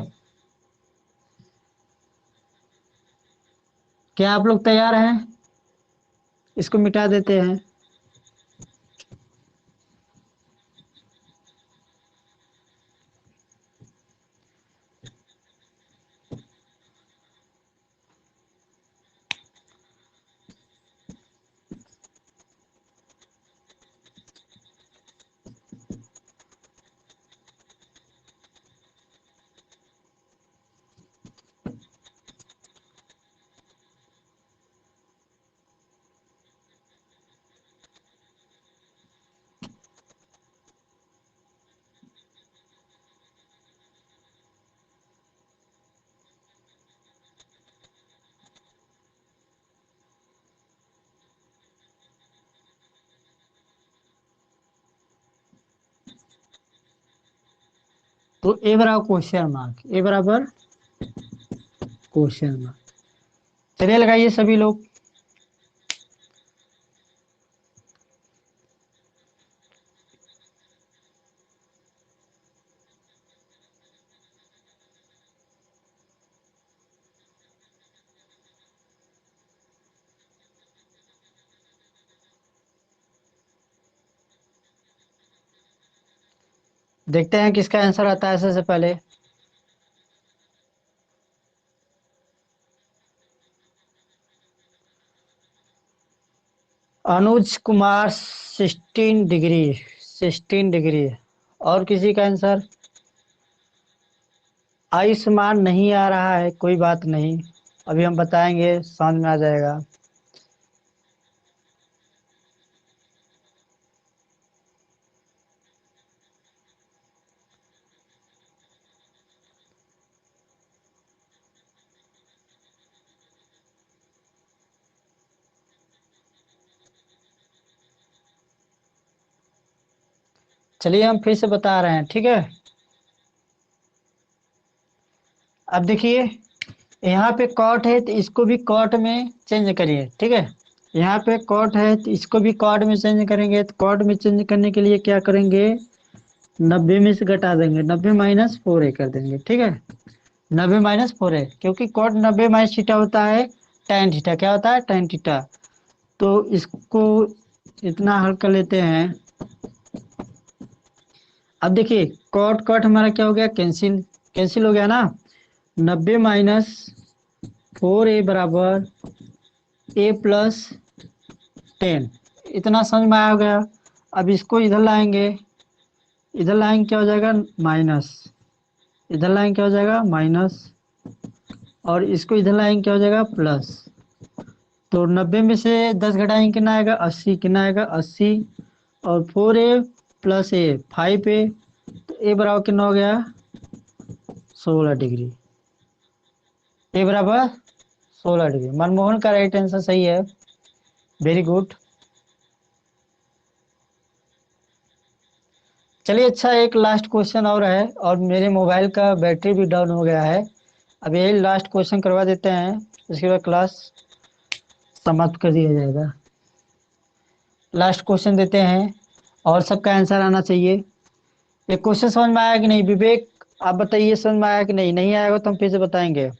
S1: क्या आप लोग तैयार हैं? इसको मिटा देते हैं। तो ए बराबर क्वेश्चन मार्क, ए बराबर क्वेश्चन मार्क। चलिए लगाइए सभी लोग। देखते हैं किसका आंसर आता है सबसे पहले। Anuj Kumar 16 degree, 16 degree. और किसी का आंसर? आयुष्मान नहीं आ रहा है, कोई बात नहीं, अभी हम बताएंगे, समझ में आ जाएगा। चलिए हम फिर से बता रहे हैं, ठीक है। अब देखिए, यहाँ पे कॉट है तो इसको भी कॉट में चेंज करिए, ठीक है। यहाँ पे कॉट है तो इसको भी कॉट में चेंज करेंगे, तो कॉट में चेंज करने के लिए क्या करेंगे, 90 में से घटा देंगे, 90 - 4a कर देंगे, ठीक है। 90 - 4a, क्योंकि कॉट 90 - थीटा होता है tan थीटा, क्या होता है tan थीटा। तो इसको इतना हल कर लेते हैं। अब देखिए कॉट कॉट हमारा क्या हो गया, कैंसिल, कैंसिल हो गया ना। 90 - 4a बराबर a + 10, इतना समझ में आ गया। अब इसको इधर लाएंगे, इधर लाएंगे क्या हो जाएगा, माइनस, इधर लाएंगे क्या हो जाएगा, माइनस, और इसको इधर लाएंगे क्या हो जाएगा, प्लस। तो 90 में से 10 घटाएंगे कितना आएगा, 80, कितना आएगा 80, और 4a + a 5a, तो ए बराबर कितना हो गया, 16 डिग्री। ए बराबर 16 डिग्री। मनमोहन का राइट आंसर सही है, वेरी गुड। चलिए अच्छा, एक लास्ट क्वेश्चन और है, और मेरे मोबाइल का बैटरी भी डाउन हो गया है। अब यही लास्ट क्वेश्चन करवा देते हैं, उसके बाद क्लास समाप्त कर दिया जाएगा। लास्ट क्वेश्चन देते हैं, और सबका आंसर आना चाहिए। ये क्वेश्चन समझ में आया कि नहीं विवेक, आप बताइए समझ में आया कि नहीं, नहीं आएगा तो हम फिर से बताएंगे।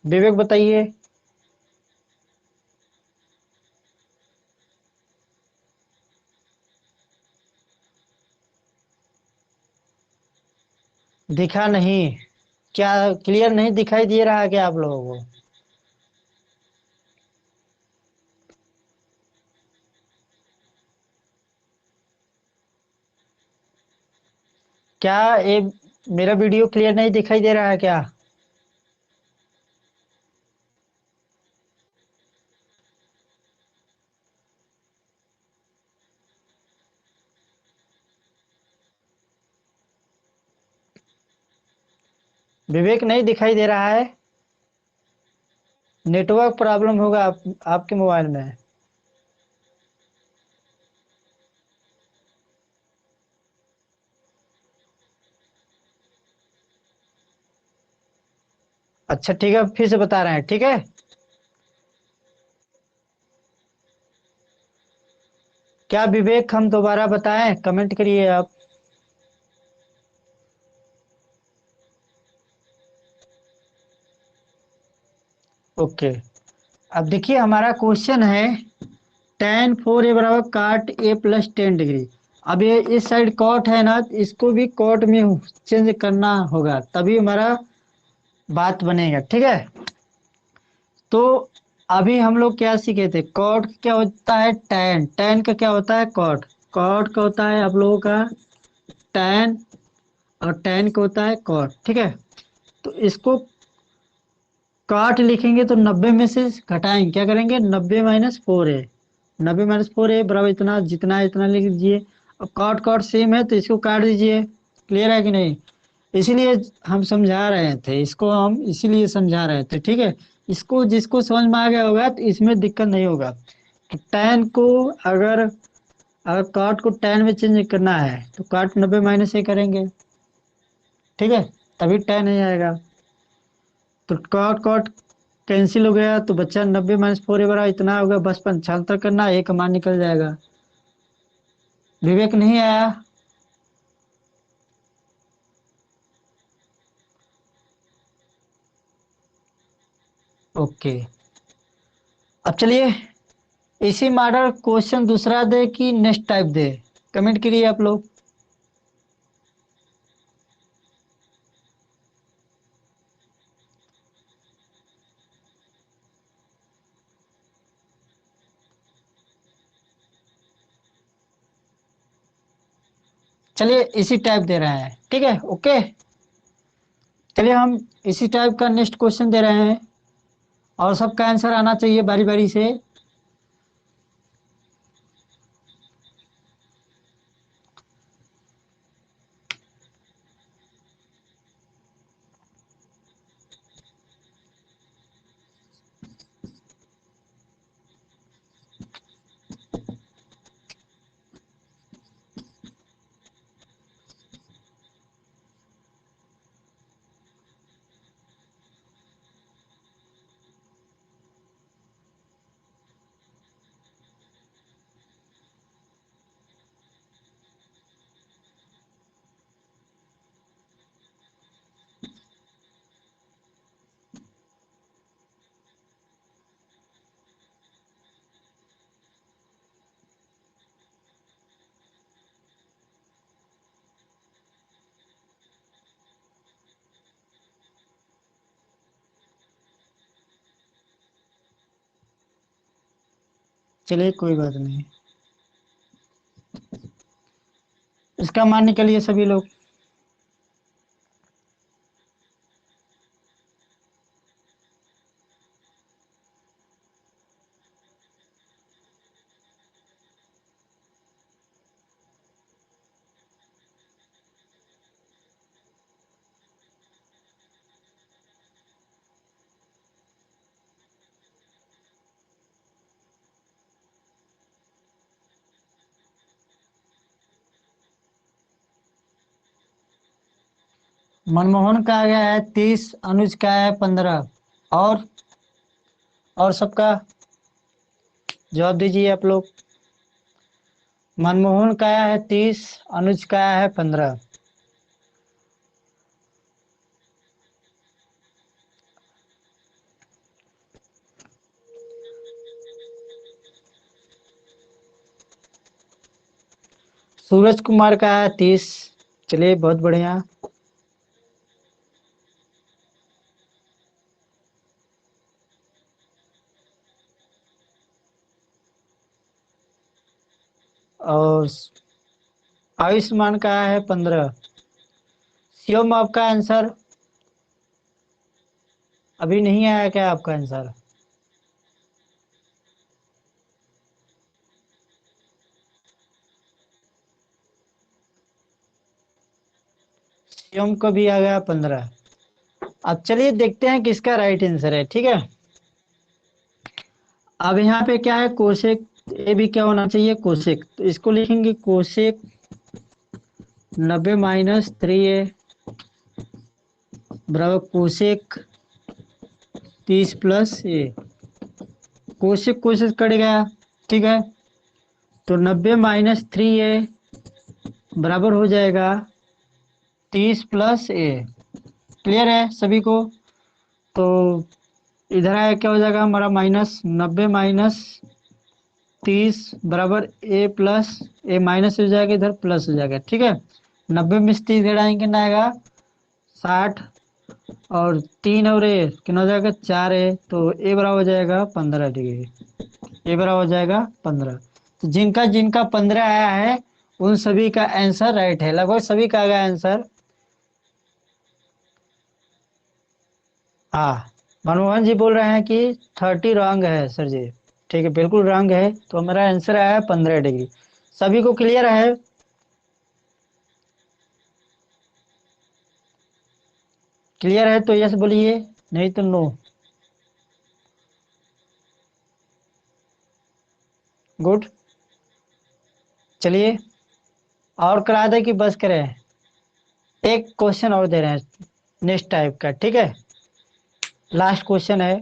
S1: विवेक बताइए। दिखा नहीं? क्या क्लियर नहीं दिखाई दे रहा है क्या आप लोगों को? क्या ये मेरा वीडियो क्लियर नहीं दिखाई दे रहा है क्या? विवेक नहीं दिखाई दे रहा है? नेटवर्क प्रॉब्लम होगा आपके मोबाइल में। अच्छा ठीक है, फिर से बता रहे हैं, ठीक है। क्या विवेक हम दोबारा बताएं, कमेंट करिए आप। ओके। अब देखिए हमारा क्वेश्चन है, tan 4a बराबर काट a + 10 डिग्री। अब ये इस साइड कॉट है ना, तो इसको भी कॉट में चेंज करना होगा, तभी हमारा बात बनेगा, ठीक है। तो अभी हम लोग क्या सीखे थे, कॉट क्या होता है, टैन, टैन का क्या होता है, कॉट, कॉट का होता है आप लोगों का टैन, और टैन का होता है कॉट, ठीक है। तो इसको काट लिखेंगे तो 90 में से घटाएंगे, क्या करेंगे, 90 - 4a, 90 - 4a बराबर इतना, जितना है इतना लिख दीजिए। अब कॉट कॉट सेम है तो इसको काट दीजिए। क्लियर है कि नहीं? इसीलिए हम समझा रहे थे इसको, हम इसीलिए समझा रहे थे, ठीक है। इसको जिसको समझ में आ गया होगा तो इसमें दिक्कत नहीं होगा। तो tan को अगर अगर कॉट को tan में चेंज करना है तो कॉट 90 - a करेंगे, ठीक है, तभी tan नहीं आएगा। तो कॉट कॉट कैंसिल हो गया तो बच्चा 90 - 4a बराबर इतना होगा, बस 75 करना, एक मान निकल जाएगा। विवेक नहीं आया? ओके। अब चलिए, इसी मॉडल क्वेश्चन दूसरा दे कि नेक्स्ट टाइप दे, कमेंट करिए आप लोग। चलिए इसी टाइप दे रहे हैं, ठीक है, ओके। चलिए हम इसी टाइप का नेक्स्ट क्वेश्चन दे रहे हैं, और सबका आंसर आना चाहिए बारी बारी से। चलिए कोई बात नहीं, इसका मान निकलिए सभी लोग। मनमोहन का आ गया है 30, अनुज का है 15, और और सबका जवाब दीजिए आप लोग। मनमोहन का आया है 30, अनुज का आया है 15। सूरज कुमार का है 30। चलिए बहुत बढ़िया। और आयुष्मान का है 15। शिवम, आपका आंसर अभी नहीं आया क्या? आपका आंसर शिवम को भी आ गया 15। अब चलिए देखते हैं किसका राइट आंसर है, ठीक है। अब यहाँ पे क्या है, कोशेक, ये भी क्या होना चाहिए, कोशेक, तो इसको लिखेंगे कोशेक 90 - 3a बराबर cosec 30 + a। Cosec cosec cut गया, ठीक है, तो 90 - 3a बराबर हो जाएगा 30 + a। क्लियर है सभी को? तो इधर आया क्या हो जाएगा हमारा, माइनस 90 - 30 बराबर a माइनस हो जाएगा, इधर प्लस हो जाएगा, ठीक है। 90 में से 30 घटाएंगे कितना आएगा, 60, और 3 और a कितना हो जाएगा, 4a, तो a बराबर हो जाएगा 15 डिग्री। a बराबर हो जाएगा 15। तो जिनका जिनका 15 आया है उन सभी का आंसर राइट है, लगभग सभी का आ गया आंसर। हाँ, मनमोहन जी बोल रहे हैं कि 30 रॉन्ग है सर जी। ठीक है, बिल्कुल रॉन्ग है, तो हमारा आंसर आया है 15 डिग्री। सभी को क्लियर है? क्लियर है तो यस बोलिए, नहीं तो नो। गुड। चलिए और करा दे कि बस करें। एक क्वेश्चन और दे रहे हैं नेक्स्ट टाइप का, ठीक है। लास्ट क्वेश्चन है।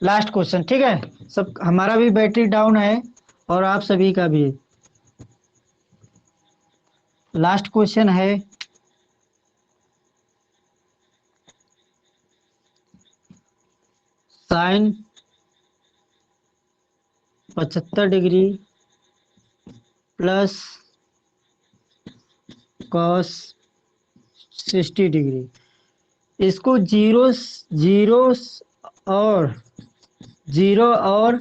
S1: लास्ट क्वेश्चन, ठीक है। सब हमारा भी बैटरी डाउन है और आप सभी का भी। लास्ट क्वेश्चन है। Sine 75 degree plus cos 60 degree, इसको जीरो और 0 और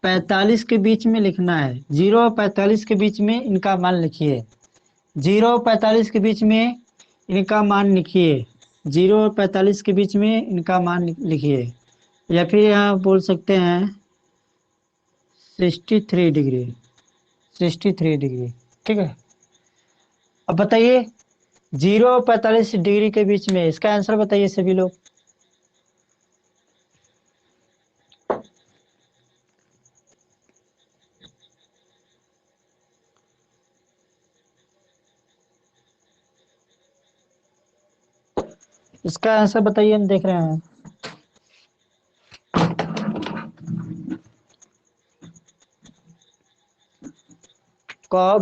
S1: 45 के बीच में लिखना है। 0 और 45 के बीच में इनका मान लिखिए। 0 और 45 के बीच में इनका मान लिखिए। 0 और 45 के बीच में इनका मान लिखिए, या फिर यहाँ बोल सकते हैं 63 डिग्री। 63 डिग्री, ठीक है। अब बताइए 0 और 45 डिग्री के बीच में इसका आंसर बताइए सभी लोग। इसका आंसर बताइए, हम देख रहे हैं।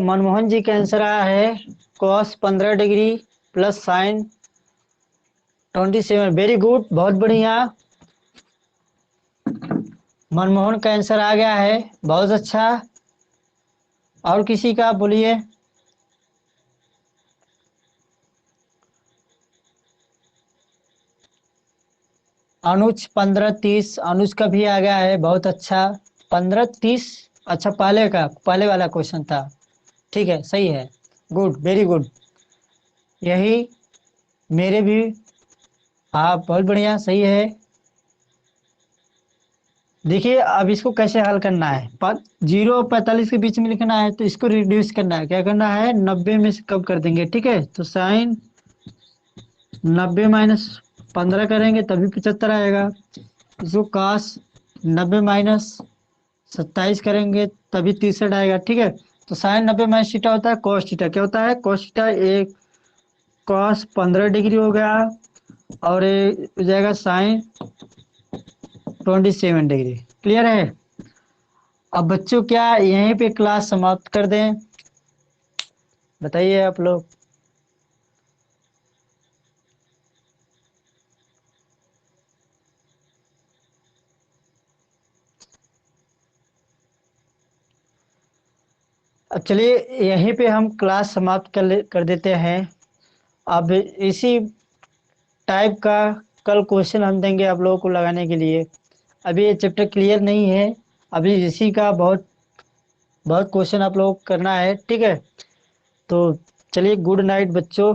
S1: मनमोहन जी का आंसर आया है cos 15 degree plus sign 27। Very good, बहुत बढ़िया। मनमोहन का आंसर आ गया है, बहुत अच्छा। और किसी का बोलिए। अनुज 15-30, अनुज का भी आ गया है, बहुत अच्छा। 15-30, अच्छा पहले वाला क्वेश्चन था। ठीक है, सही है। Good, very good. यही मेरे भी। हाँ, बहुत बढ़िया, सही है। देखिए अब इसको कैसे हल करना है। 0 और 45 के बीच में लिखना है, तो इसको रिड्यूस करना है। क्या करना है, 90 में से कम कर देंगे, ठीक है। तो साइन 90 - 15 करेंगे तभी 75 आएगा। इसको कास 90 - 27 करेंगे तभी 63 आएगा, ठीक है। तो साइन 90 - थीटा होता है कॉस थीटा। क्या होता है, कॉस थीटा। एक कॉस 15 डिग्री हो गया, और ये हो जाएगा साइन 27 डिग्री। क्लियर है। अब बच्चों क्या यहीं पे क्लास समाप्त कर दें, बताइए आप लोग। अब चलिए यहीं पे हम क्लास समाप्त कर देते हैं। अब इसी टाइप का कल क्वेश्चन हम देंगे आप लोगों को लगाने के लिए। अभी ये चैप्टर क्लियर नहीं है, अभी इसी का बहुत बहुत क्वेश्चन आप लोगों को करना है, ठीक है। तो चलिए, गुड नाइट बच्चों।